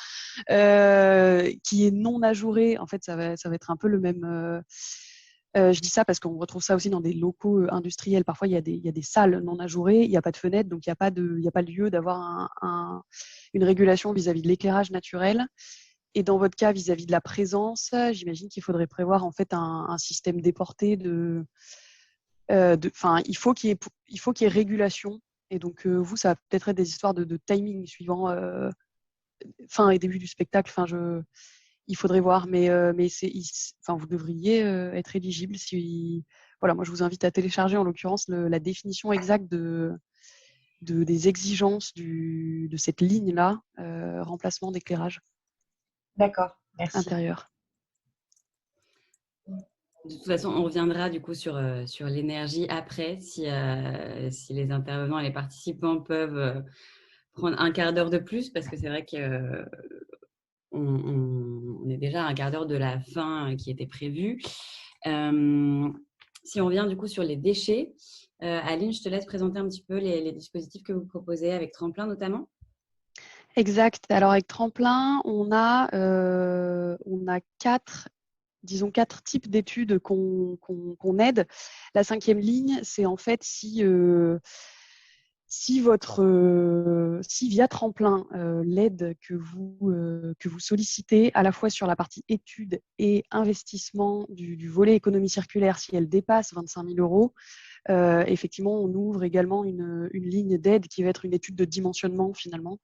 Speaker 3: qui est non ajourée. En fait, ça va être un peu le même. Je dis ça parce qu'on retrouve ça aussi dans des locaux industriels. Parfois, il y a des salles non ajourées, il n'y a pas de fenêtre, donc il n'y a pas lieu d'avoir une régulation vis-à-vis de l'éclairage naturel. Et dans votre cas, vis-à-vis de la présence, j'imagine qu'il faudrait prévoir en fait un système déporté il faut qu'il y ait régulation. Et donc, vous, ça va peut-être être des histoires de timing suivant fin et début du spectacle. Il faudrait voir, mais vous devriez être éligible. Voilà, moi, je vous invite à télécharger en l'occurrence la définition exacte des exigences de cette ligne-là, remplacement d'éclairage
Speaker 8: D'accord, merci.
Speaker 3: intérieur.
Speaker 1: De toute façon, on reviendra du coup sur l'énergie après, si les intervenants et les participants peuvent prendre un quart d'heure de plus, parce que c'est vrai qu'on est déjà à un quart d'heure de la fin qui était prévue. Si on revient du coup sur les déchets, Aline, je te laisse présenter un petit peu les dispositifs que vous proposez avec Tremplin notamment.
Speaker 3: Exact. Alors avec Tremplin, on a quatre types d'études qu'on aide. La 5e ligne, c'est en fait si via Tremplin, l'aide que vous sollicitez à la fois sur la partie études et investissement du volet économie circulaire, si elle dépasse 25 000 euros, effectivement, on ouvre également une ligne d'aide qui va être une étude de dimensionnement finalement,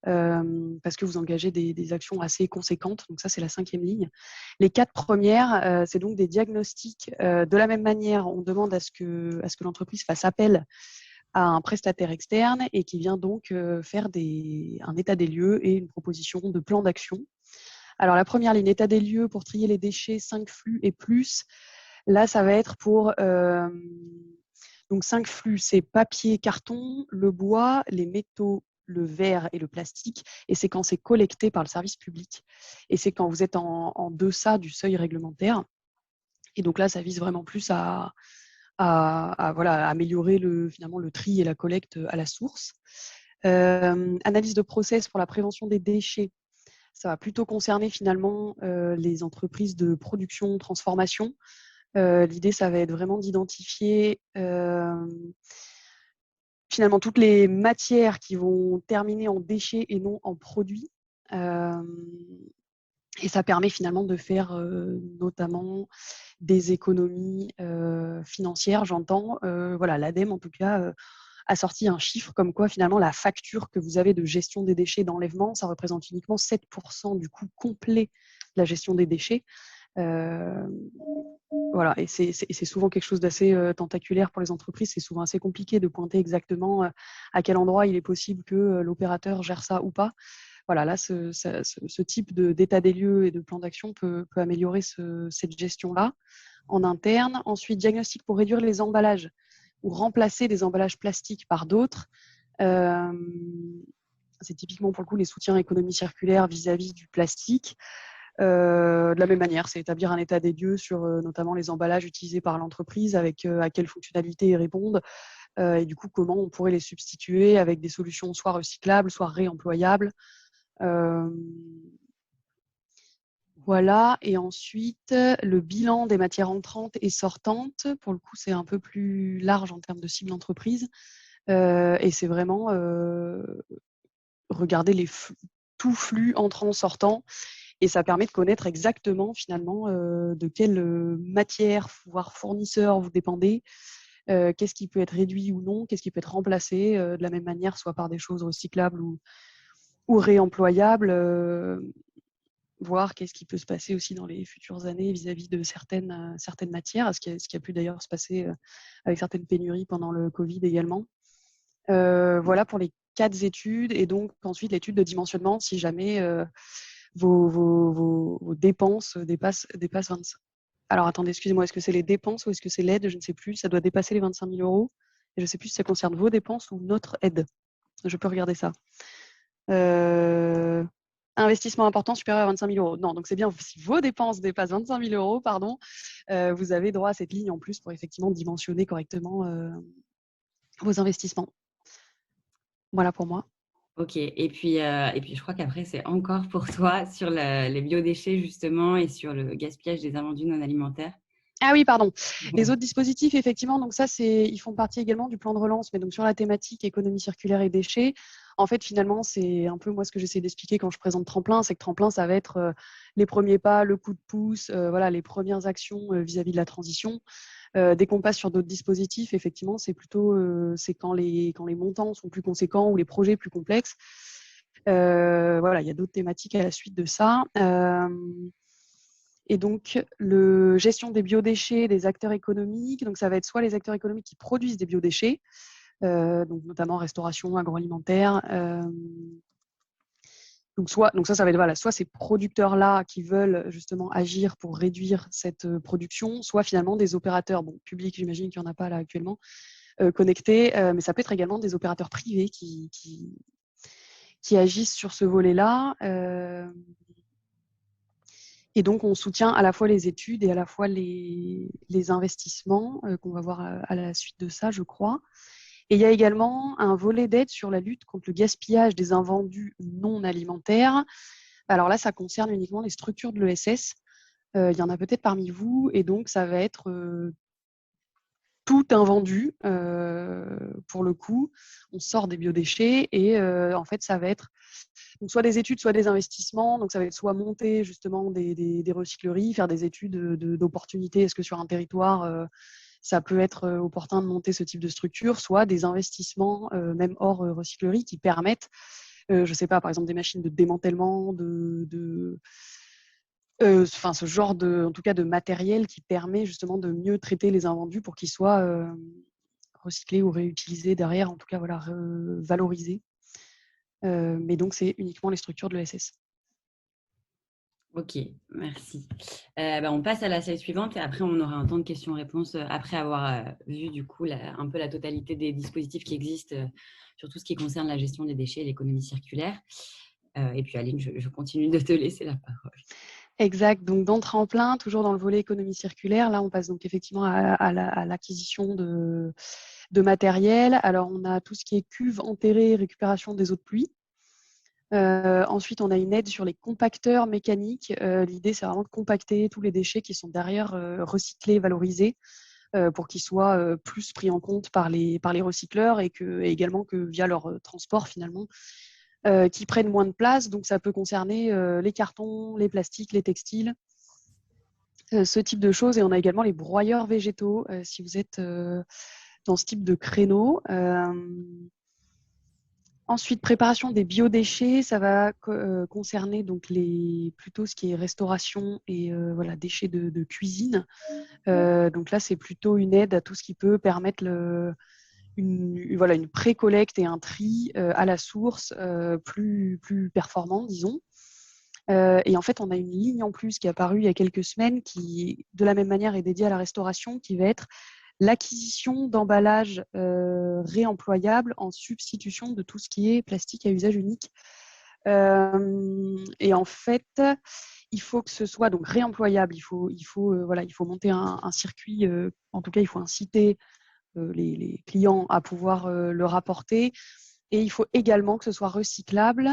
Speaker 3: parce que vous engagez des actions assez conséquentes. Donc ça, c'est la 5e ligne. Les 4 premières, c'est donc des diagnostics. De la même manière, on demande à ce que l'entreprise fasse appel à un prestataire externe et qui vient donc faire un état des lieux et une proposition de plan d'action. Alors la première ligne, état des lieux pour trier les déchets 5 flux et plus. Là, ça va être pour donc 5 flux, c'est papier, carton, le bois, les métaux, le verre et le plastique, et c'est quand c'est collecté par le service public. Et c'est quand vous êtes en deçà du seuil réglementaire. Et donc là, ça vise vraiment plus à améliorer finalement le tri et la collecte à la source. Analyse de process pour la prévention des déchets. Ça va plutôt concerner finalement les entreprises de production, transformation. L'idée, ça va être vraiment d'identifier finalement toutes les matières qui vont terminer en déchets et non en produits. Et ça permet finalement de faire notamment des économies financières, j'entends. L'ADEME, en tout cas, a sorti un chiffre comme quoi finalement la facture que vous avez de gestion des déchets d'enlèvement, ça représente uniquement 7% du coût complet de la gestion des déchets. Et c'est souvent quelque chose d'assez tentaculaire pour les entreprises. C'est souvent assez compliqué de pointer exactement à quel endroit il est possible que l'opérateur gère ça ou pas. Voilà, là, ce type d'état des lieux et de plan d'action peut améliorer cette gestion-là en interne. Ensuite, diagnostic pour réduire les emballages ou remplacer des emballages plastiques par d'autres. C'est typiquement pour le coup les soutiens économie circulaire vis-à-vis du plastique. De la même manière, c'est établir un état des lieux sur notamment les emballages utilisés par l'entreprise, avec à quelles fonctionnalités ils répondent, et du coup comment on pourrait les substituer avec des solutions soit recyclables, soit réemployables. Voilà, et ensuite le bilan des matières entrantes et sortantes. Pour le coup, c'est un peu plus large en termes de cible d'entreprise, et c'est vraiment regarder tout flux entrant-sortant. Et ça permet de connaître exactement, finalement, de quelle matière, voire fournisseur vous dépendez, qu'est-ce qui peut être réduit ou non, qu'est-ce qui peut être remplacé de la même manière, soit par des choses recyclables ou réemployables, voir qu'est-ce qui peut se passer aussi dans les futures années vis-à-vis de certaines matières, ce qui a pu d'ailleurs se passer avec certaines pénuries pendant le Covid également. Voilà pour les 4 études, et donc ensuite l'étude de dimensionnement si jamais vos dépenses dépassent 25. Alors attendez, excusez-moi, est-ce que c'est les dépenses ou est-ce que c'est l'aide? Je ne sais plus. Ça doit dépasser les 25 000 euros. Et je ne sais plus si ça concerne vos dépenses ou notre aide. Je peux regarder ça. Investissement important supérieur à 25 000 euros. Non, donc c'est bien, si vos dépenses dépassent 25 000 euros, pardon, vous avez droit à cette ligne en plus pour effectivement dimensionner correctement vos investissements. Voilà pour moi.
Speaker 1: Ok, et puis je crois qu'après, c'est encore pour toi sur les biodéchets, justement, et sur le gaspillage des invendus non alimentaires.
Speaker 3: Ah oui, pardon. Les autres dispositifs, effectivement, donc ça, ils font partie également du plan de relance, mais donc sur la thématique économie circulaire et déchets. En fait, finalement, c'est un peu moi ce que j'essaie d'expliquer quand je présente Tremplin, c'est que Tremplin, ça va être les premiers pas, le coup de pouce, voilà, les premières actions vis-à-vis de la transition. Dès qu'on passe sur d'autres dispositifs, effectivement, c'est plutôt c'est quand les montants sont plus conséquents ou les projets plus complexes. Voilà, il y a d'autres thématiques à la suite de ça. Et donc, gestion des biodéchets des acteurs économiques. Donc, ça va être soit les acteurs économiques qui produisent des biodéchets, donc notamment restauration, agroalimentaire. Donc ça va être voilà, soit ces producteurs-là qui veulent justement agir pour réduire cette production, soit finalement des opérateurs, bon, publics, j'imagine qu'il n'y en a pas là actuellement, connectés, mais ça peut être également des opérateurs privés qui agissent sur ce volet-là. Et donc, on soutient à la fois les études et à la fois les investissements qu'on va voir à la suite de ça, je crois. Et il y a également un volet d'aide sur la lutte contre le gaspillage des invendus non alimentaires. Alors là, ça concerne uniquement les structures de l'ESS. Il y en a peut-être parmi vous. Et donc, ça va être tout invendu, pour le coup. On sort des biodéchets et en fait, ça va être donc soit des études, soit des investissements. Donc, ça va être soit monter justement des recycleries, faire des études d'opportunité. Est-ce que sur un territoire, ça peut être opportun de monter ce type de structure, soit des investissements, même hors recyclerie, qui permettent, je ne sais pas, par exemple des machines de démantèlement, ce genre en tout cas de matériel qui permet justement de mieux traiter les invendus pour qu'ils soient recyclés ou réutilisés derrière, en tout cas voilà, valorisés. Mais donc, c'est uniquement les structures de l'ESS.
Speaker 1: Ok, merci. On passe à la slide suivante et après, on aura un temps de questions-réponses après avoir vu du coup un peu la totalité des dispositifs qui existent sur tout ce qui concerne la gestion des déchets et l'économie circulaire. Et puis, Aline, je continue de te laisser la parole.
Speaker 3: Exact. Donc, dans Tremplin, toujours dans le volet économie circulaire, là, on passe donc effectivement à l'acquisition de matériel. Alors, on a tout ce qui est cuve enterrée, récupération des eaux de pluie. Ensuite, on a une aide sur les compacteurs mécaniques. L'idée, c'est vraiment de compacter tous les déchets qui sont derrière recyclés, valorisés, pour qu'ils soient plus pris en compte par les recycleurs et également que via leur transport finalement, qui prennent moins de place. Donc, ça peut concerner les cartons, les plastiques, les textiles, ce type de choses. Et on a également les broyeurs végétaux, si vous êtes dans ce type de créneau. Ensuite, préparation des biodéchets, ça va concerner donc plutôt ce qui est restauration et voilà, déchets de cuisine. Donc là, c'est plutôt une aide à tout ce qui peut permettre une pré-collecte et un tri à la source plus performant, disons. Et en fait, on a une ligne en plus qui est apparue il y a quelques semaines qui, de la même manière, est dédiée à la restauration, qui va être l'acquisition d'emballages réemployables en substitution de tout ce qui est plastique à usage unique. Et en fait, il faut que ce soit donc réemployable. Il faut monter un circuit. En tout cas, il faut inciter les clients à pouvoir le rapporter. Et il faut également que ce soit recyclable.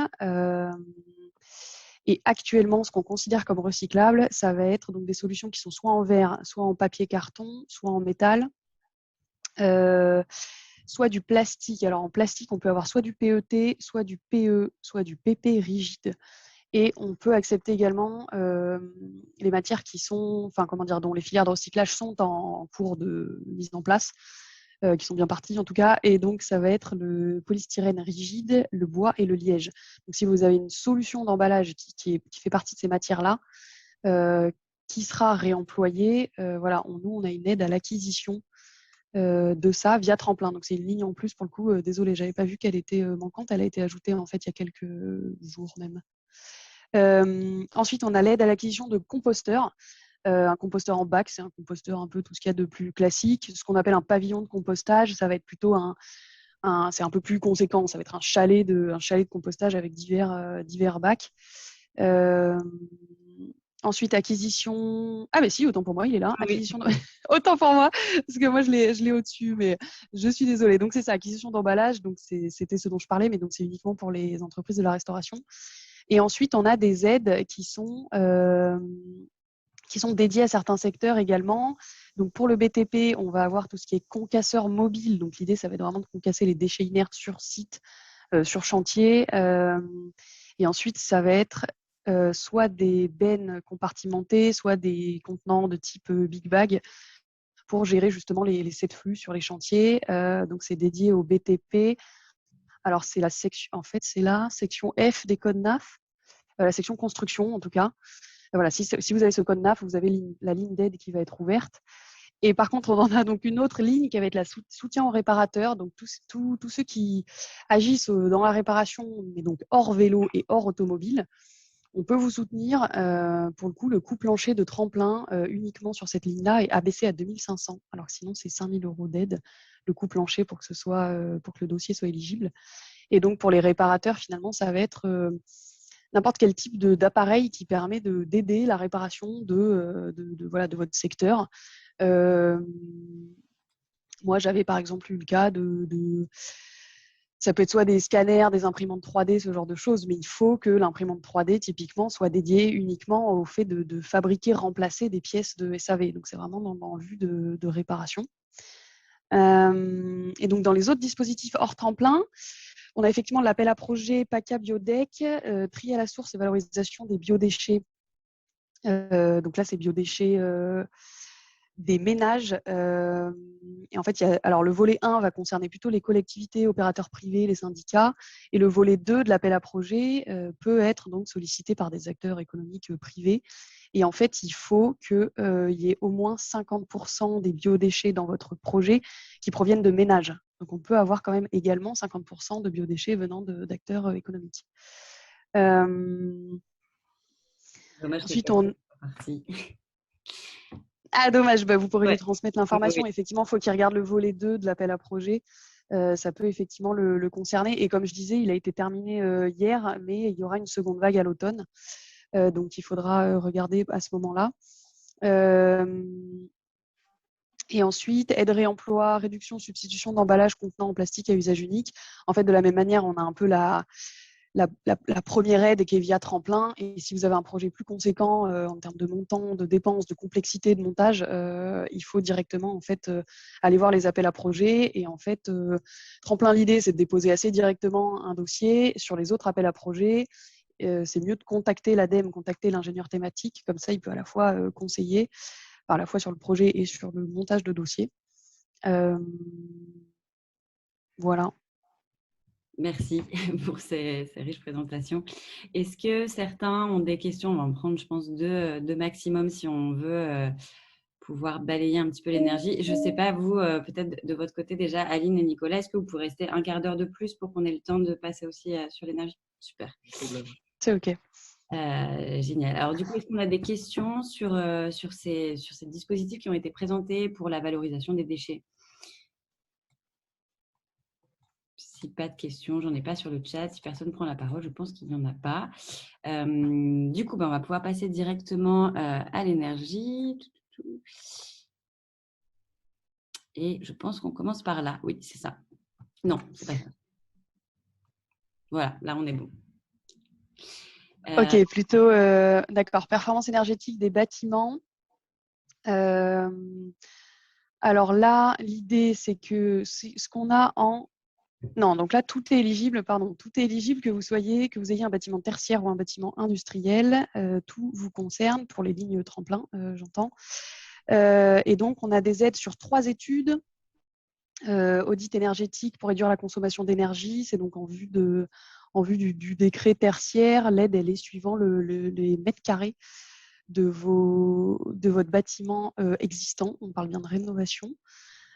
Speaker 3: Et actuellement, ce qu'on considère comme recyclable, ça va être donc des solutions qui sont soit en verre, soit en papier carton, soit en métal, soit du plastique. Alors en plastique, on peut avoir soit du PET, soit du PE, soit du PP rigide. Et on peut accepter également les matières qui sont, dont les filières de recyclage sont en cours de mise en place, qui sont bien parties en tout cas. Et donc, ça va être le polystyrène rigide, le bois et le liège. Donc, si vous avez une solution d'emballage qui fait partie de ces matières-là, qui sera réemployée, nous, on a une aide à l'acquisition de ça via Tremplin. Donc, c'est une ligne en plus pour le coup. Désolée, j'avais pas vu qu'elle était manquante. Elle a été ajoutée en fait il y a quelques jours même. Ensuite, on a l'aide à l'acquisition de composteurs. Un composteur en bac, c'est un composteur un peu tout ce qu'il y a de plus classique. Ce qu'on appelle un pavillon de compostage, ça va être plutôt c'est un peu plus conséquent. Ça va être un chalet de compostage avec divers bacs. Ensuite, acquisition. Ah, mais si, autant pour moi, il est là.
Speaker 1: Ah oui.
Speaker 3: Acquisition. Autant pour moi, parce que moi, je l'ai au-dessus, mais je suis désolée. Donc, c'est ça, acquisition d'emballage. Donc, c'était ce dont je parlais, mais donc, c'est uniquement pour les entreprises de la restauration. Et ensuite, on a des aides qui sont dédiées à certains secteurs également. Donc, pour le BTP, on va avoir tout ce qui est concasseur mobile. Donc, l'idée, ça va être vraiment de concasser les déchets inertes sur site, sur chantier. Et ensuite, ça va être soit des bennes compartimentées, soit des contenants de type Big Bag pour gérer justement les 7 flux sur les chantiers. Donc, c'est dédié au BTP. Alors, c'est la section F des codes NAF, la section construction en tout cas. Voilà, si vous avez ce code NAF, vous avez la ligne d'aide qui va être ouverte. Et par contre, on en a donc une autre ligne qui va être la soutien aux réparateurs, donc tous ceux qui agissent dans la réparation, mais donc hors vélo et hors automobile. On peut vous soutenir. Pour le coup, le coût plancher de tremplin uniquement sur cette ligne-là est abaissé à 2 500, alors que sinon, c'est 5 000 € d'aide, le coût plancher pour que le dossier soit éligible. Et donc, pour les réparateurs, finalement, ça va être n'importe quel type d'appareil qui permet d'aider la réparation de votre secteur. Moi, j'avais par exemple eu le cas ça peut être soit des scanners, des imprimantes 3D, ce genre de choses, mais il faut que l'imprimante 3D, typiquement, soit dédiée uniquement au fait de fabriquer, remplacer des pièces de SAV. Donc, c'est vraiment dans le but de réparation. Et donc, dans les autres dispositifs hors tremplin, on a effectivement l'appel à projet PACA Biodec, tri à la source et valorisation des biodéchets. Donc là, c'est biodéchets des ménages. Et en fait, alors le volet 1 va concerner plutôt les collectivités, opérateurs privés, les syndicats. Et le volet 2 de l'appel à projet peut être donc sollicité par des acteurs économiques privés. Et en fait, il faut qu'il y ait au moins 50% des biodéchets dans votre projet qui proviennent de ménages. Donc, on peut avoir quand même également 50% de biodéchets venant d'acteurs économiques.
Speaker 1: Dommage
Speaker 3: ensuite, Ah, dommage, vous pourrez lui transmettre l'information. Oui. Effectivement, il faut qu'il regarde le volet 2 de l'appel à projet. Ça peut effectivement le concerner. Et comme je disais, il a été terminé hier, mais il y aura une seconde vague à l'automne. Donc, il faudra regarder à ce moment-là. Et ensuite, aide réemploi, réduction, substitution d'emballage contenant en plastique à usage unique. En fait, de la même manière, on a un peu la première aide qui est via tremplin. Et si vous avez un projet plus conséquent en termes de montant, de dépenses, de complexité de montage, il faut directement en fait aller voir les appels à projets. Et en fait, tremplin, l'idée, c'est de déposer assez directement un dossier. Sur les autres appels à projets, c'est mieux de contacter l'ADEME, contacter l'ingénieur thématique. Comme ça, il peut à la fois conseiller, à la fois sur le projet et sur le montage de dossier. Voilà.
Speaker 1: Merci pour ces riches présentations. Est-ce que certains ont des questions? On va en prendre, je pense, deux maximum si on veut pouvoir balayer un petit peu l'énergie. Je ne sais pas, vous, peut-être de votre côté déjà, Aline et Nicolas, est-ce que vous pouvez rester un quart d'heure de plus pour qu'on ait le temps de passer aussi sur l'énergie? Super.
Speaker 3: C'est OK.
Speaker 1: Génial. Alors, du coup, est-ce qu'on a des questions sur ces dispositifs qui ont été présentés pour la valorisation des déchets? Si pas de questions, j'en ai pas sur le chat. Si personne prend la parole, je pense qu'il n'y en a pas. Du coup, on va pouvoir passer directement à l'énergie. Et je pense qu'on commence par là. Oui, c'est ça. Non, c'est pas ça. Voilà, là, on est bon.
Speaker 3: OK, plutôt, d'accord. Performance énergétique des bâtiments. Alors là, l'idée, c'est que ce qu'on a en... Non, donc là, tout est éligible, tout est éligible que vous ayez un bâtiment tertiaire ou un bâtiment industriel. Tout vous concerne pour les lignes tremplin, j'entends. Et donc, on a des aides sur 3 études. Audit énergétique pour réduire la consommation d'énergie, c'est donc en vue du décret tertiaire. L'aide, elle est suivant les mètres carrés de votre bâtiment existant. On parle bien de rénovation.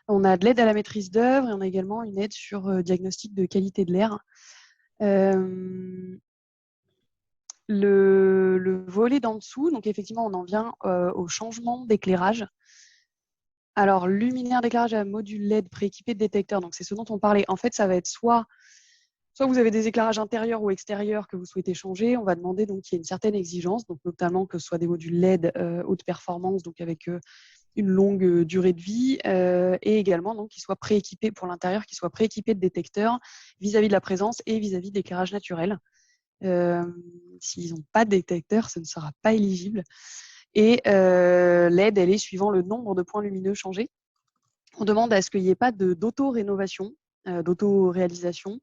Speaker 3: On a de l'aide à la maîtrise d'œuvre et on a également une aide sur diagnostic de qualité de l'air. Le volet d'en dessous, donc effectivement, on en vient au changement d'éclairage. Alors, luminaire d'éclairage à module LED prééquipé de détecteurs, donc c'est ce dont on parlait. En fait, ça va être soit Soit vous avez des éclairages intérieurs ou extérieurs que vous souhaitez changer, on va demander donc qu'il y ait une certaine exigence, donc notamment que ce soit des modules LED haute performance, donc avec une longue durée de vie, et également donc qu'ils soient prééquipés pour l'intérieur, qu'ils soient prééquipés de détecteurs vis-à-vis de la présence et vis-à-vis de l'éclairage naturel. S'ils n'ont pas de détecteur, ce ne sera pas éligible. Et l'aide, elle est suivant le nombre de points lumineux changés. On demande à ce qu'il n'y ait pas d'auto-rénovation, d'auto-réalisation.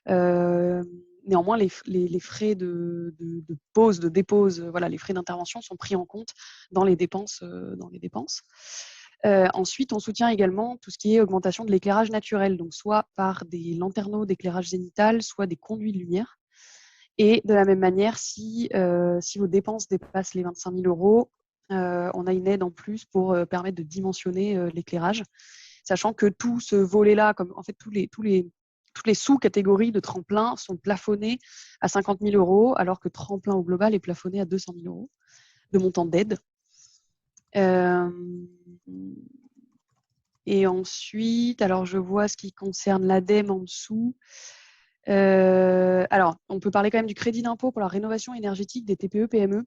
Speaker 3: Néanmoins, les frais de pose, de dépose, voilà, les frais d'intervention sont pris en compte dans les dépenses. Ensuite, on soutient également tout ce qui est augmentation de l'éclairage naturel, donc soit par des lanterneaux d'éclairage zénital, soit des conduits de lumière. Et de la même manière, si vos dépenses dépassent les 25 000 €, on a une aide en plus pour permettre de dimensionner l'éclairage, sachant que tout ce volet-là, comme en fait toutes les sous-catégories de tremplin sont plafonnées à 50 000 €, alors que tremplin au global est plafonné à 200 000 € de montant d'aide. Et ensuite, alors je vois ce qui concerne l'ADEME en dessous. Alors, on peut parler quand même du crédit d'impôt pour la rénovation énergétique des TPE-PME.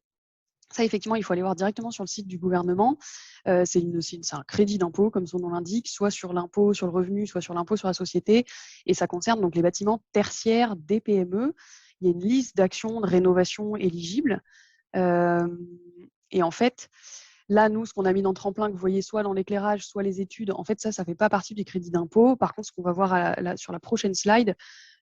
Speaker 3: Ça, effectivement, il faut aller voir directement sur le site du gouvernement. C'est un crédit d'impôt, comme son nom l'indique, soit sur l'impôt sur le revenu, soit sur l'impôt sur la société. Et ça concerne donc les bâtiments tertiaires des PME. Il y a une liste d'actions de rénovation éligibles. Et en fait, là, nous, ce qu'on a mis dans le tremplin, que vous voyez soit dans l'éclairage, soit les études, en fait, ça ne fait pas partie du crédit d'impôt. Par contre, ce qu'on va voir sur la prochaine slide,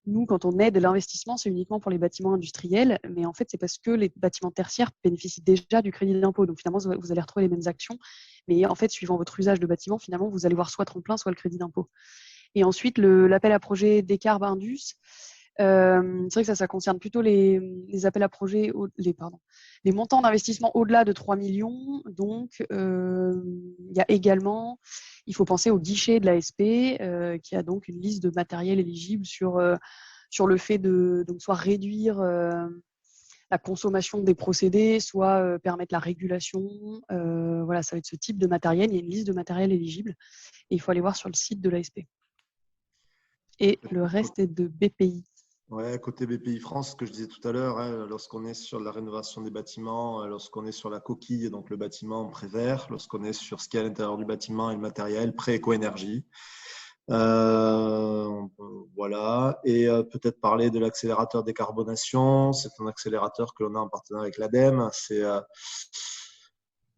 Speaker 3: nous, quand on aide l'investissement, c'est uniquement pour les bâtiments industriels, mais en fait, c'est parce que les bâtiments tertiaires bénéficient déjà du crédit d'impôt. Donc, finalement, vous allez retrouver les mêmes actions. Mais en fait, suivant votre usage de bâtiment, finalement, vous allez voir soit tremplin, soit le crédit d'impôt. Et ensuite, l'appel à projet Décarb Indus. C'est vrai que ça concerne plutôt les appels à projets, les montants d'investissement au-delà de 3 millions. Donc, il y a également, il faut penser au guichet de l'ASP, qui a donc une liste de matériel éligible sur le fait de donc, soit réduire la consommation des procédés, soit permettre la régulation. Voilà, ça va être ce type de matériel. Il y a une liste de matériel éligible et il faut aller voir sur le site de l'ASP. Et le reste est de BPI.
Speaker 2: Ouais, côté BPI France, ce que je disais tout à l'heure, hein, lorsqu'on est sur la rénovation des bâtiments, lorsqu'on est sur la coquille, donc le bâtiment pré-vert, lorsqu'on est sur ce qu'il y a à l'intérieur du bâtiment et le matériel, pré-éco-énergie. Voilà. Et peut-être parler de l'accélérateur décarbonation. C'est un accélérateur que l'on a en partenariat avec l'ADEME.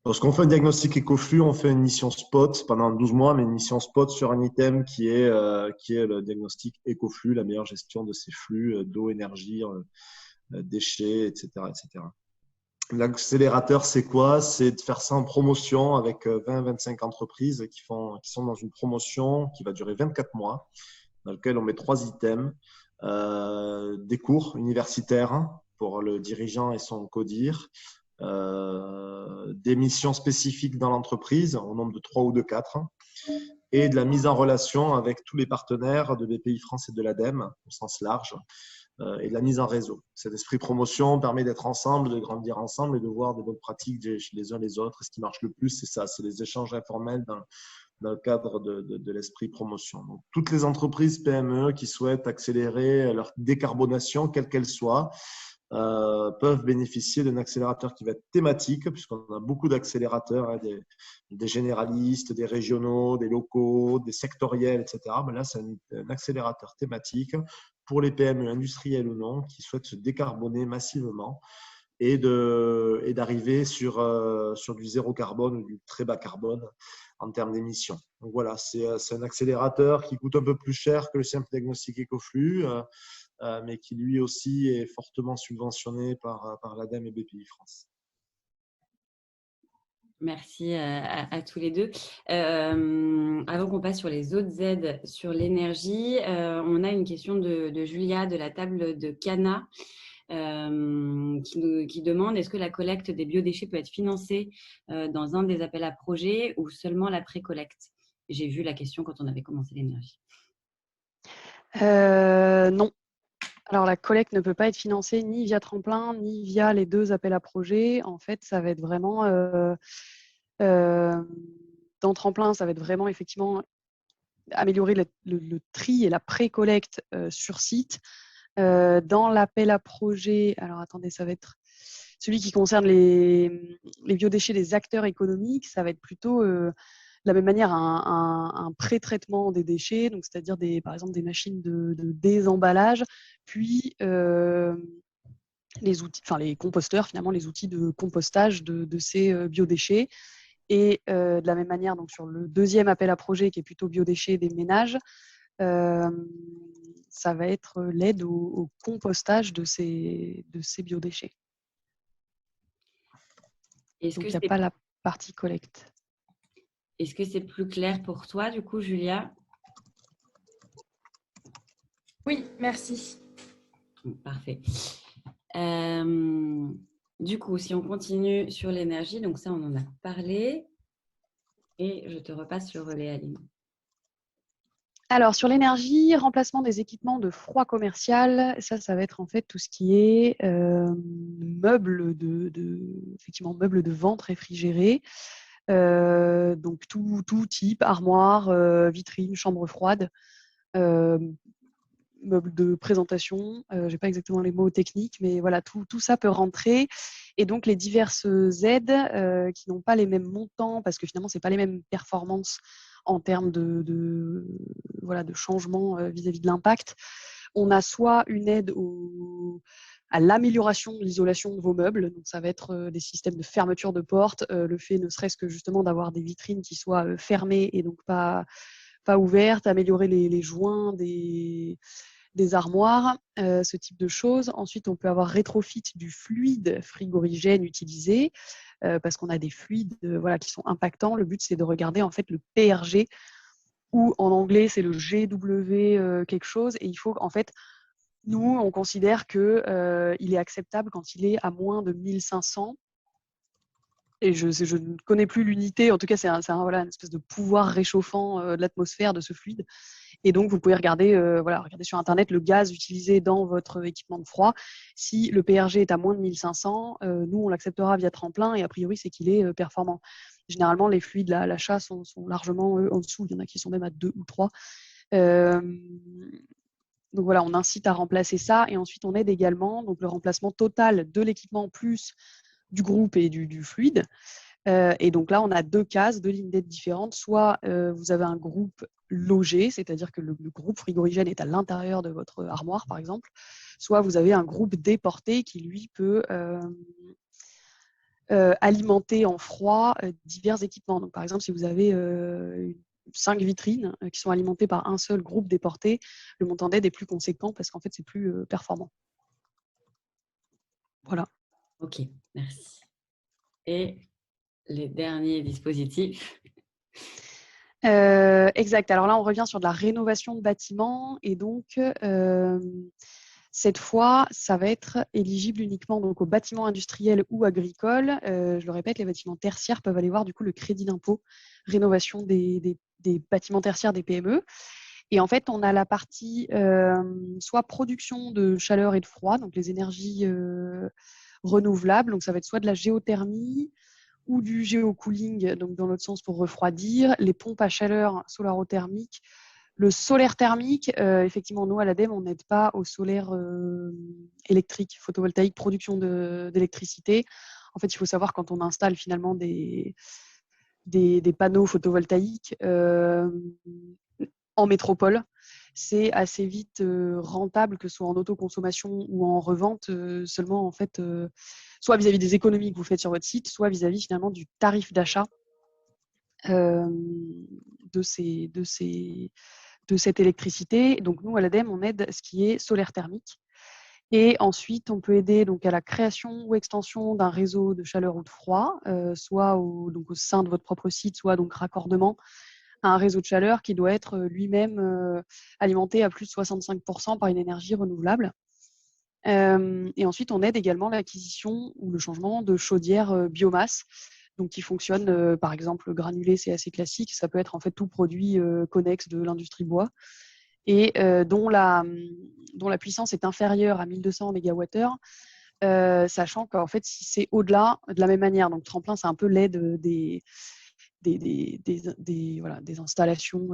Speaker 2: Lorsqu'on fait un diagnostic écoflux, on fait une mission spot pendant 12 mois, mais une mission spot sur un item qui est le diagnostic écoflux, la meilleure gestion de ces flux d'eau, énergie, déchets, etc., etc. L'accélérateur, c'est quoi? C'est de faire ça en promotion avec 20-25 entreprises qui sont dans une promotion qui va durer 24 mois, dans lequel on met 3 items, des cours universitaires pour le dirigeant et son codir, des missions spécifiques dans l'entreprise au nombre de 3 ou de 4, et de la mise en relation avec tous les partenaires de BPI France et de l'ADEME au sens large, et de la mise en réseau. Cet esprit promotion permet d'être ensemble, de grandir ensemble et de voir des bonnes pratiques chez les uns les autres. Et ce qui marche le plus, c'est ça, c'est les échanges informels dans le cadre de l'esprit promotion. Donc, toutes les entreprises PME qui souhaitent accélérer leur décarbonation, quelle qu'elle soit, peuvent bénéficier d'un accélérateur qui va être thématique, puisqu'on a beaucoup d'accélérateurs, hein, des généralistes, des régionaux, des locaux, des sectoriels, etc. Mais là, c'est un accélérateur thématique pour les PME industrielles ou non qui souhaitent se décarboner massivement et d'arriver sur du zéro carbone ou du très bas carbone en termes d'émissions. Donc voilà, c'est un accélérateur qui coûte un peu plus cher que le simple diagnostic écoflux, mais qui lui aussi est fortement subventionné par l'ADEME et BPI France.
Speaker 1: Merci à tous les deux. Avant qu'on passe sur les autres aides sur l'énergie, on a une question de Julia de la table de Cana qui demande est-ce que la collecte des biodéchets peut être financée dans un des appels à projets ou seulement la pré-collecte? J'ai vu la question quand on avait commencé l'énergie.
Speaker 3: Non. Alors, la collecte ne peut pas être financée ni via Tremplin, ni via les 2 appels à projets. En fait, ça va être vraiment… dans Tremplin, ça va être vraiment effectivement améliorer le tri et la pré-collecte sur site. Dans l'appel à projet, alors attendez, ça va être celui qui concerne les biodéchets des acteurs économiques, ça va être plutôt de la même manière un pré-traitement des déchets, donc c'est-à-dire par exemple des machines de désemballage, puis les outils, enfin les composteurs, finalement les outils de compostage de ces biodéchets. Et de la même manière, donc sur le deuxième appel à projet qui est plutôt biodéchets des ménages, ça va être l'aide au compostage de ces biodéchets. Donc il n'y a pas la partie collecte.
Speaker 1: Est-ce que c'est plus clair pour toi, du coup, Julia?
Speaker 9: Oui, merci.
Speaker 1: Parfait. Du coup, si on continue sur l'énergie, donc ça, on en a parlé. Et je te repasse le relais, Aline.
Speaker 3: Alors, sur l'énergie, remplacement des équipements de froid commercial, ça va être en fait tout ce qui est meubles effectivement, meubles de vente réfrigérés. Donc, tout type, armoire, vitrine, chambre froide, meubles de présentation. Je n'ai pas exactement les mots techniques, mais voilà, tout ça peut rentrer. Et donc, les diverses aides qui n'ont pas les mêmes montants, parce que finalement, ce n'est pas les mêmes performances en termes de changement vis-à-vis de l'impact. On a soit une aide à l'amélioration de l'isolation de vos meubles. Donc, ça va être des systèmes de fermeture de portes, le fait ne serait-ce que justement d'avoir des vitrines qui soient fermées et donc pas ouvertes, améliorer les joints des armoires, ce type de choses. Ensuite, on peut avoir rétrofit du fluide frigorigène utilisé parce qu'on a des fluides qui sont impactants. Le but, c'est de regarder en fait le PRG ou en anglais, c'est le GW quelque chose. Et il faut en fait, nous, on considère qu'il est acceptable quand il est à moins de 1500. Et je ne connais plus l'unité. En tout cas, c'est une espèce de pouvoir réchauffant de l'atmosphère de ce fluide. Et donc, vous pouvez regarder sur Internet le gaz utilisé dans votre équipement de froid. Si le PRG est à moins de 1500, nous, on l'acceptera via tremplin et a priori, c'est qu'il est performant. Généralement, les fluides à l'achat sont largement en dessous. Il y en a qui sont même à 2 ou 3. Donc voilà, on incite à remplacer ça. Et ensuite, on aide également donc, le remplacement total de l'équipement plus du groupe et du fluide. Et donc là, on a deux cases, deux lignes d'aide différentes. Soit vous avez un groupe logé, c'est-à-dire que le groupe frigorigène est à l'intérieur de votre armoire, par exemple. Soit vous avez un groupe déporté qui, lui, peut alimenter en froid divers équipements. Donc, par exemple, si vous avez 5 vitrines qui sont alimentées par un seul groupe déporté, le montant d'aide est plus conséquent parce qu'en fait, c'est plus performant. Voilà.
Speaker 1: Ok, merci. Et les derniers dispositifs.
Speaker 3: Exact. Alors là, on revient sur de la rénovation de bâtiments et donc cette fois, ça va être éligible uniquement donc, aux bâtiments industriels ou agricoles. Je le répète, les bâtiments tertiaires peuvent aller voir du coup le crédit d'impôt rénovation des bâtiments tertiaires des PME. Et en fait, on a la partie soit production de chaleur et de froid, donc les énergies renouvelables. Donc ça va être soit de la géothermie ou du géocooling, donc dans l'autre sens pour refroidir, les pompes à chaleur solaro-thermiques, le solaire thermique. Effectivement, nous, à l'ADEME, on n'aide pas au solaire électrique, photovoltaïque, production d'électricité. En fait, il faut savoir quand on installe finalement des panneaux photovoltaïques en métropole, c'est assez vite rentable, que ce soit en autoconsommation ou en revente, seulement en fait, soit vis-à-vis des économies que vous faites sur votre site, soit vis-à-vis finalement du tarif d'achat de cette électricité. Donc nous, à l'ADEME, on aide ce qui est solaire thermique. Et ensuite, on peut aider donc, à la création ou extension d'un réseau de chaleur ou de froid, soit au sein de votre propre site, soit donc raccordement à un réseau de chaleur qui doit être lui-même alimenté à plus de 65% par une énergie renouvelable. Et ensuite, on aide également l'acquisition ou le changement de chaudières biomasse, donc qui fonctionnent, par exemple, granulé, c'est assez classique. Ça peut être en fait tout produit connexe de l'industrie bois et dont la puissance est inférieure à 1200 MWh, sachant qu'en fait, si c'est au-delà, de la même manière, donc tremplin, c'est un peu l'aide des installations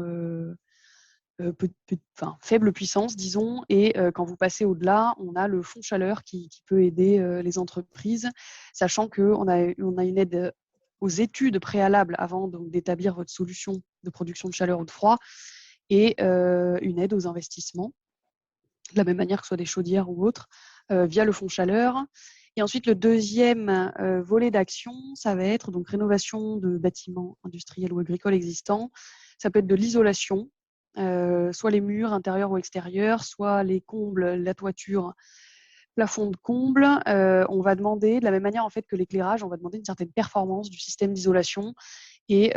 Speaker 3: faible puissance, disons, et quand vous passez au-delà, on a le fonds chaleur qui peut aider les entreprises, sachant qu'on a une aide aux études préalables avant d'établir votre solution de production de chaleur ou de froid, et une aide aux investissements, de la même manière que ce soit des chaudières ou autres, via le fonds chaleur. Et ensuite, le deuxième volet d'action, ça va être donc rénovation de bâtiments industriels ou agricoles existants. Ça peut être de l'isolation, soit les murs intérieurs ou extérieurs, soit les combles, la toiture, plafond de comble. On va demander, de la même manière en fait que l'éclairage, on va demander une certaine performance du système d'isolation. Et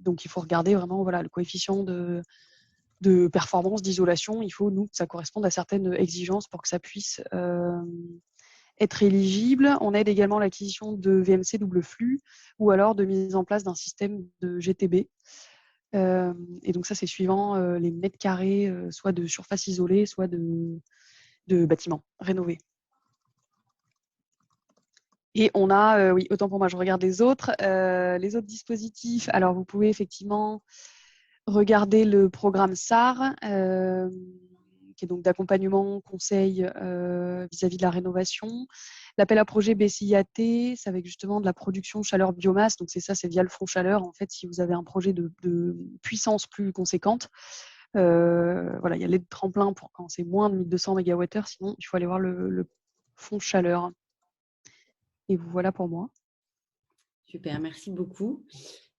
Speaker 3: donc, il faut regarder vraiment le coefficient de performance, d'isolation. Il faut, nous, que ça corresponde à certaines exigences pour que ça puisse être éligible. On aide également l'acquisition de VMC double flux ou alors de mise en place d'un système de GTB. Et donc ça, c'est suivant les mètres carrés, soit de surface isolée, soit de bâtiments rénovés. Et on a, oui, autant pour moi, je regarde les autres dispositifs. Alors, vous pouvez effectivement regarder le programme SAR, qui est donc d'accompagnement, conseil vis-à-vis de la rénovation. L'appel à projet BCIAT, c'est avec justement de la production de chaleur biomasse. Donc, c'est via le fonds chaleur. En fait, si vous avez un projet de puissance plus conséquente, il y a l'aide tremplin pour quand c'est moins de 1200 MWh. Sinon, il faut aller voir le fonds chaleur. Et vous voilà pour moi.
Speaker 1: Super, merci beaucoup.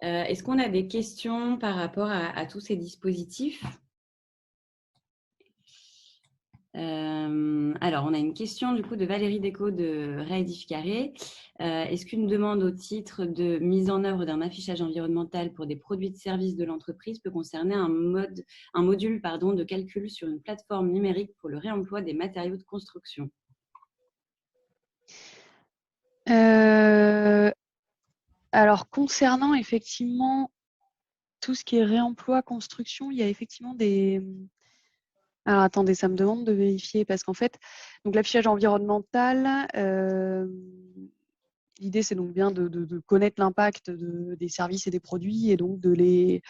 Speaker 1: Est-ce qu'on a des questions par rapport à tous ces dispositifs ? Alors, on a une question du coup de Valérie Déco de Réédificaré. Est-ce qu'une demande au titre de mise en œuvre d'un affichage environnemental pour des produits de services de l'entreprise peut concerner un module de calcul sur une plateforme numérique pour le réemploi des matériaux de construction ?
Speaker 3: Alors, concernant effectivement tout ce qui est réemploi, construction, il y a effectivement des… Alors, attendez, ça me demande de vérifier parce qu'en fait, donc l'affichage environnemental, l'idée, c'est donc bien de connaître l'impact des services et des produits et donc de les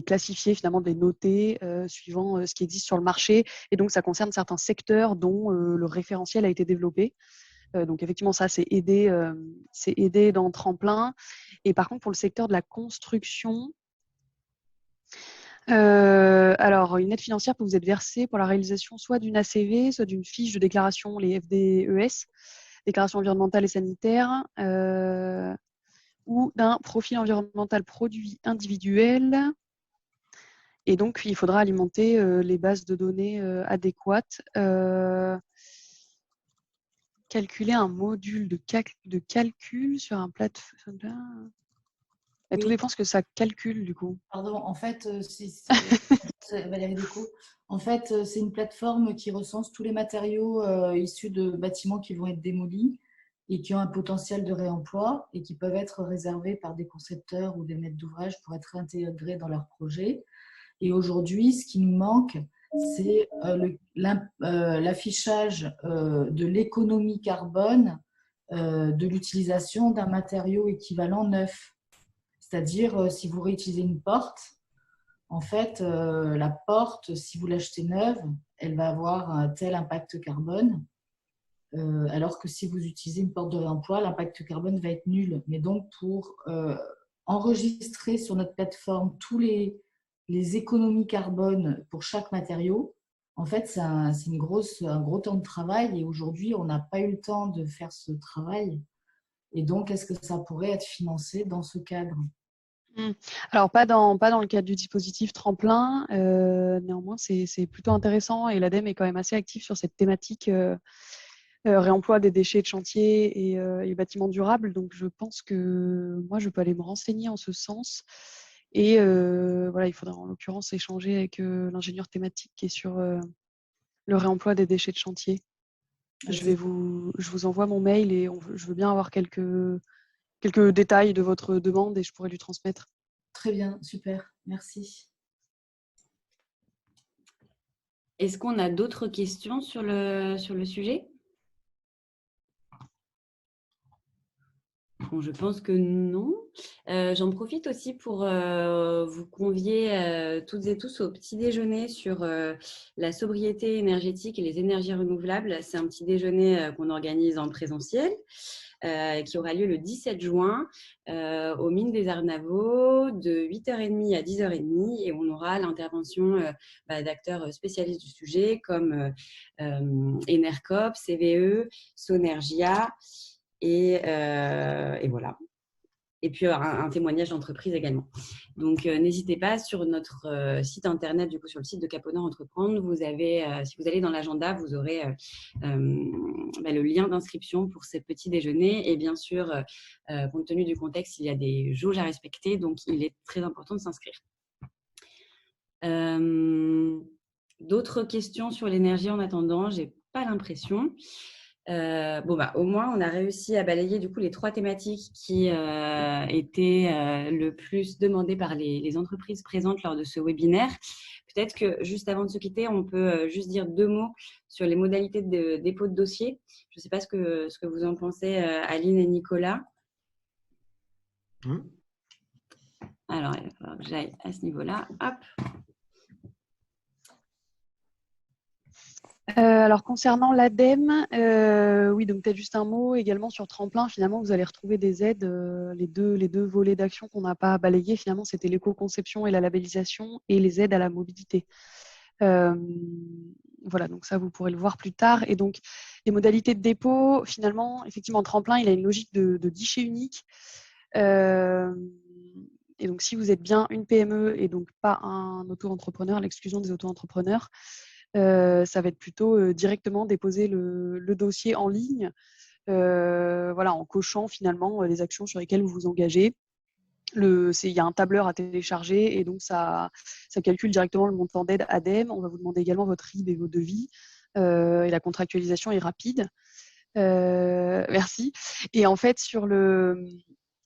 Speaker 3: classifier, finalement, de les noter suivant ce qui existe sur le marché. Et donc, ça concerne certains secteurs dont le référentiel a été développé. Donc, effectivement, ça, c'est aidé dans Tremplin. Et par contre, pour le secteur de la construction, alors, une aide financière peut vous être versée pour la réalisation soit d'une ACV, soit d'une fiche de déclaration, les FDES, déclaration environnementale et sanitaire, ou d'un profil environnemental produit individuel. Et donc, il faudra alimenter les bases de données adéquates. Calculer un module de calcul sur un plateforme. Oui. Tout dépend ce que ça calcule, du coup.
Speaker 10: Pardon, en fait, c'est Valérie Déco. En fait, c'est une plateforme qui recense tous les matériaux issus de bâtiments qui vont être démolis et qui ont un potentiel de réemploi et qui peuvent être réservés par des concepteurs ou des maîtres d'ouvrage pour être intégrés dans leur projet. Et aujourd'hui, ce qui nous manque, c'est l'affichage de l'économie carbone de l'utilisation d'un matériau équivalent neuf. C'est-à-dire, si vous réutilisez une porte, en fait, la porte, si vous l'achetez neuve, elle va avoir un tel impact carbone, alors que si vous utilisez une porte de réemploi, l'impact carbone va être nul. Mais donc, pour enregistrer sur notre plateforme tous les économies carbone pour chaque matériau, en fait, c'est un gros temps de travail et aujourd'hui, on n'a pas eu le temps de faire ce travail. Et donc, est-ce que ça pourrait être financé dans ce cadre ?
Speaker 3: Alors, pas dans le cadre du dispositif Tremplin. Néanmoins, c'est plutôt intéressant et l'ADEME est quand même assez actif sur cette thématique réemploi des déchets de chantier et bâtiments durables. Donc, je pense que moi, je peux aller me renseigner en ce sens. Et il faudra en l'occurrence échanger avec l'ingénieur thématique qui est sur le réemploi des déchets de chantier. Je vous envoie mon mail et je veux bien avoir quelques détails de votre demande et je pourrais lui transmettre.
Speaker 10: Très bien, super, merci.
Speaker 1: Est-ce qu'on a d'autres questions sur le sujet ? Bon, je pense que non. J'en profite aussi pour vous convier toutes et tous au petit déjeuner sur la sobriété énergétique et les énergies renouvelables. C'est un petit déjeuner qu'on organise en présentiel, qui aura lieu le 17 juin aux Mines des Arnavaux de 8h30 à 10h30, et on aura l'intervention d'acteurs spécialistes du sujet comme Enercop, CVE, Sonergia et voilà. Et puis un témoignage d'entreprise également. Donc, n'hésitez pas, sur notre site internet, du coup, sur le site de Caponor Entreprendre, vous avez, si vous allez dans l'agenda, vous aurez le lien d'inscription pour ce petit déjeuner. Et bien sûr, compte tenu du contexte, il y a des jauges à respecter, donc il est très important de s'inscrire. D'autres questions sur l'énergie en attendant? Je n'ai pas l'impression. Au moins, on a réussi à balayer du coup les 3 thématiques qui étaient le plus demandées par les entreprises présentes lors de ce webinaire. Peut-être que juste avant de se quitter, on peut juste dire 2 mots sur les modalités de dépôt de dossier. Je ne sais pas ce que vous en pensez, Aline et Nicolas. Alors, il va falloir que j'aille à ce niveau-là. Hop.
Speaker 3: Alors, concernant l'ADEME, oui, donc peut-être juste un mot également sur Tremplin. Finalement, vous allez retrouver des aides. Les deux volets d'action qu'on n'a pas balayés, finalement, c'était l'éco-conception et la labellisation, et les aides à la mobilité. Voilà, donc ça, vous pourrez le voir plus tard. Et donc, les modalités de dépôt, finalement, effectivement, Tremplin, il a une logique de guichet unique. Et donc, si vous êtes bien une PME et donc pas un auto-entrepreneur, à l'exclusion des auto-entrepreneurs, ça va être plutôt directement déposer le dossier en ligne, voilà, en cochant finalement les actions sur lesquelles vous vous engagez. Il y a un tableur à télécharger, et donc ça calcule directement le montant d'aide ADEME. On va vous demander également votre RIB et vos devis, et la contractualisation est rapide. Merci. Et en fait,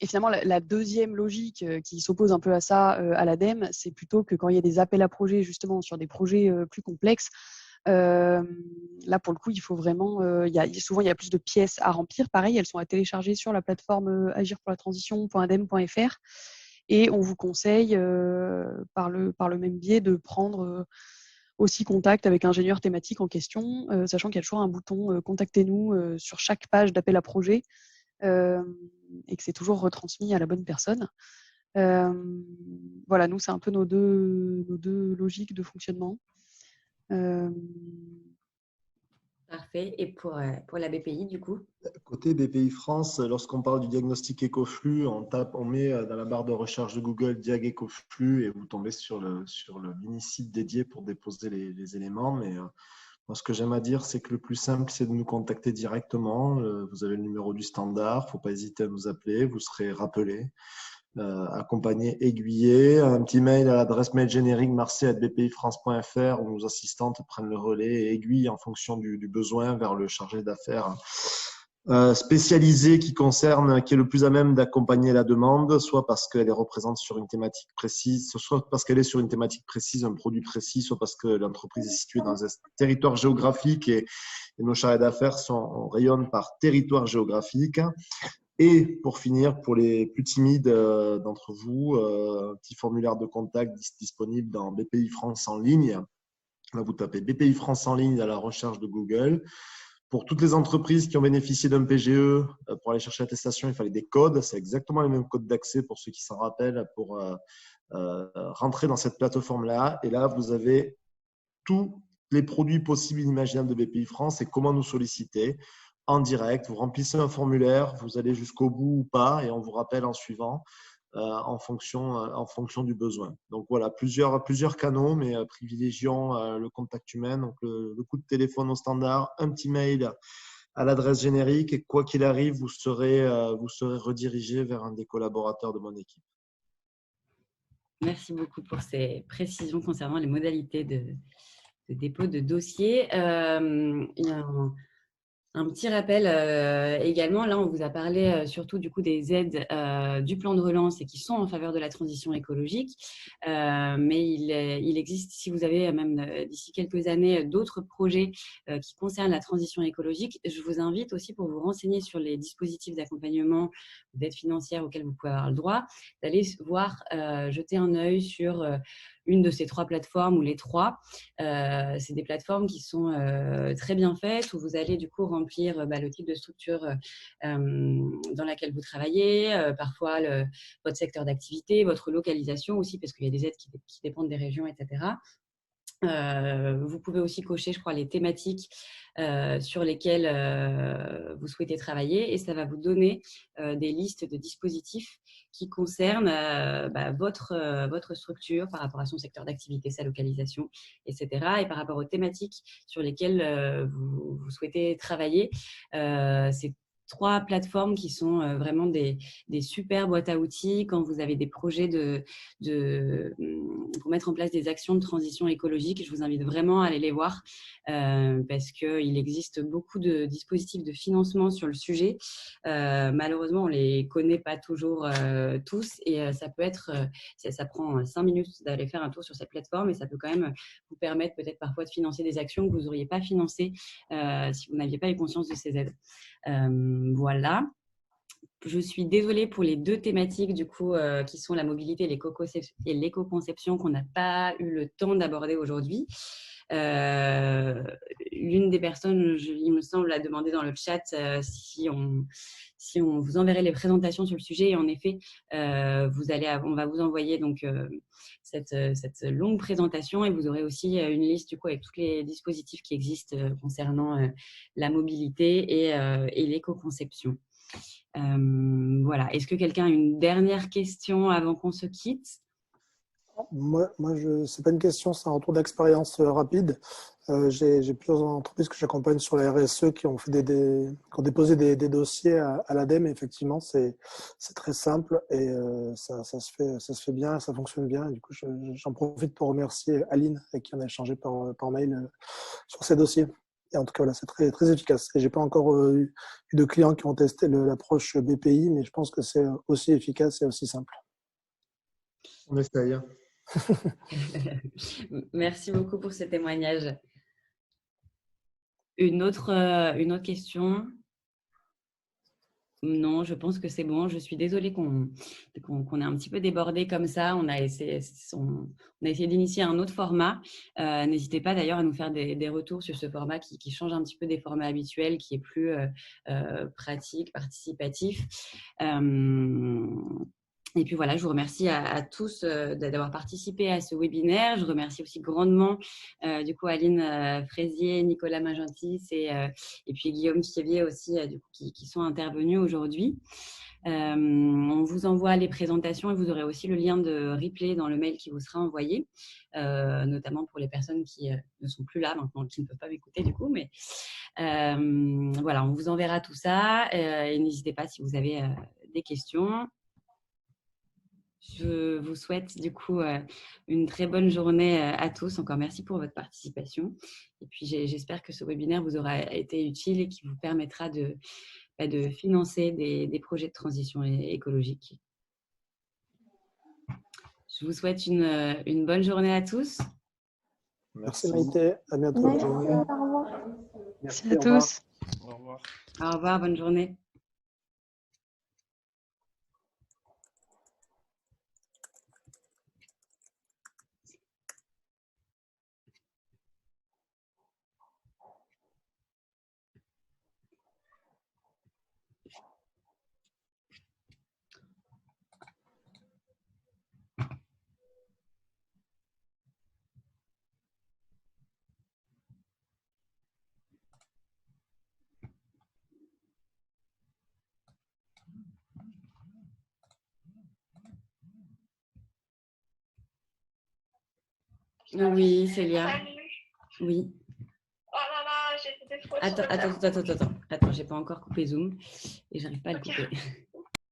Speaker 3: et finalement, la deuxième logique qui s'oppose un peu à ça, à l'ADEME, c'est plutôt que quand il y a des appels à projets, justement, sur des projets plus complexes, là, pour le coup, il faut vraiment… souvent, il y a plus de pièces à remplir. Pareil, elles sont à télécharger sur la plateforme agirpourlatransition.ademe.fr. Et on vous conseille, par le même biais, de prendre aussi contact avec l'ingénieur thématique en question, sachant qu'il y a toujours un bouton « Contactez-nous » sur chaque page d'appel à projet. Et que c'est toujours retransmis à la bonne personne. Voilà, nous, c'est un peu nos deux logiques de fonctionnement.
Speaker 1: Parfait. Et pour la BPI, du coup?
Speaker 2: Côté BPI France, lorsqu'on parle du diagnostic écoflux, on met dans la barre de recherche de Google Diag écoflux, et vous tombez sur le mini-site dédié pour déposer les éléments. Mais moi, ce que j'aime à dire, c'est que le plus simple, c'est de nous contacter directement. Vous avez le numéro du standard, il ne faut pas hésiter à nous appeler, vous serez rappelé, accompagné, aiguillé. Un petit mail à l'adresse mail générique marseille@bpifrance.fr, où nos assistantes prennent le relais et aiguillent en fonction du besoin vers le chargé d'affaires spécialisé qui est le plus à même d'accompagner la demande, soit parce qu'elle est représente sur une thématique précise, soit parce qu'elle est sur une thématique précise, un produit précis, soit parce que l'entreprise est située dans un territoire géographique, et nos chargés d'affaires rayonnent par territoire géographique. Et pour finir, pour les plus timides d'entre vous, un petit formulaire de contact disponible dans BPI France en ligne. Là, vous tapez BPI France en ligne à la recherche de Google. Pour toutes les entreprises qui ont bénéficié d'un PGE, pour aller chercher l'attestation, il fallait des codes. C'est exactement les mêmes codes d'accès, pour ceux qui s'en rappellent, pour rentrer dans cette plateforme-là. Et là, vous avez tous les produits possibles et inimaginables de BPI France et comment nous solliciter en direct. Vous remplissez un formulaire, vous allez jusqu'au bout ou pas, et on vous rappelle en suivant. En fonction du besoin. Donc voilà, plusieurs canaux, mais privilégions le contact humain. Donc le coup de téléphone au standard, un petit mail à l'adresse générique, et quoi qu'il arrive, vous serez redirigé vers un des collaborateurs de mon équipe.
Speaker 1: Merci beaucoup pour ces précisions concernant les modalités de dépôt de dossier. Il y a Un petit rappel également, là on vous a parlé surtout du coup des aides du plan de relance et qui sont en faveur de la transition écologique, mais il existe, si vous avez même d'ici quelques années d'autres projets qui concernent la transition écologique, je vous invite aussi pour vous renseigner sur les dispositifs d'accompagnement d'aide financière auxquels vous pouvez avoir le droit, d'aller voir, jeter un œil sur une de ces 3 plateformes ou les 3. C'est des plateformes qui sont très bien faites où vous allez du coup remplir le type de structure dans laquelle vous travaillez, parfois votre secteur d'activité, votre localisation aussi, parce qu'il y a des aides qui dépendent des régions, etc. Vous pouvez aussi cocher, je crois, les thématiques sur lesquelles vous souhaitez travailler et ça va vous donner des listes de dispositifs qui concernent votre structure par rapport à son secteur d'activité, sa localisation, etc. Et par rapport aux thématiques sur lesquelles vous souhaitez travailler. C'est 3 plateformes qui sont vraiment des super boîtes à outils quand vous avez des projets pour mettre en place des actions de transition écologique. Je vous invite vraiment à aller les voir parce qu'il existe beaucoup de dispositifs de financement sur le sujet. Malheureusement, on ne les connaît pas toujours tous et ça peut être, ça prend 5 minutes d'aller faire un tour sur cette plateforme et ça peut quand même vous permettre peut-être parfois de financer des actions que vous n'auriez pas financées si vous n'aviez pas eu conscience de ces aides. Voilà. Je suis désolée pour les 2 thématiques du coup qui sont la mobilité et l'éco-conception qu'on n'a pas eu le temps d'aborder aujourd'hui. L'une des personnes, il me semble, a demandé dans le chat si on vous enverrait les présentations sur le sujet. Et en effet, on va vous envoyer donc cette longue présentation et vous aurez aussi une liste du coup avec tous les dispositifs qui existent concernant la mobilité et l'éco-conception. Voilà. Est-ce que quelqu'un a une dernière question avant qu'on se quitte?
Speaker 6: Moi c'est pas une question, c'est un retour d'expérience rapide. J'ai plusieurs entreprises que j'accompagne sur la RSE qui ont déposé des dossiers à l'ADEME. Effectivement, c'est très simple et ça se fait bien, ça fonctionne bien. Et du coup, j'en profite pour remercier Aline avec qui on a échangé par mail sur ces dossiers. Et en tout cas, voilà, c'est très, très efficace. Et j'ai pas encore eu de clients qui ont testé l'approche BPI, mais je pense que c'est aussi efficace et aussi simple.
Speaker 2: On essaye.
Speaker 1: Merci beaucoup pour ce témoignage. Une autre question? Non, je pense que c'est bon. Je suis désolée qu'on ait un petit peu débordé comme ça. On a essayé d'initier un autre format. N'hésitez pas d'ailleurs à nous faire des retours sur ce format qui change un petit peu des formats habituels, qui est plus pratique, participatif. Et puis voilà, je vous remercie à tous d'avoir participé à ce webinaire. Je remercie aussi grandement du coup Aline Fraisier, Nicolas Magentis et puis Guillaume Chievier aussi du coup, qui sont intervenus aujourd'hui. On vous envoie les présentations et vous aurez aussi le lien de replay dans le mail qui vous sera envoyé, notamment pour les personnes qui ne sont plus là maintenant, qui ne peuvent pas m'écouter du coup. Mais voilà, on vous enverra tout ça et n'hésitez pas si vous avez des questions. Je vous souhaite du coup une très bonne journée à tous. Encore merci pour votre participation. Et puis j'espère que ce webinaire vous aura été utile et qui vous permettra de financer des projets de transition écologique. Je vous souhaite une bonne journée à tous.
Speaker 6: Merci Maïté, à bientôt.
Speaker 5: Merci, au revoir.
Speaker 3: Merci à tous.
Speaker 7: Au revoir.
Speaker 1: Au revoir, bonne journée. Oui, Célia. Oui.
Speaker 9: Oh là là, j'ai fait des fautes.
Speaker 1: Attends, j'ai pas encore coupé Zoom et j'arrive pas à le couper.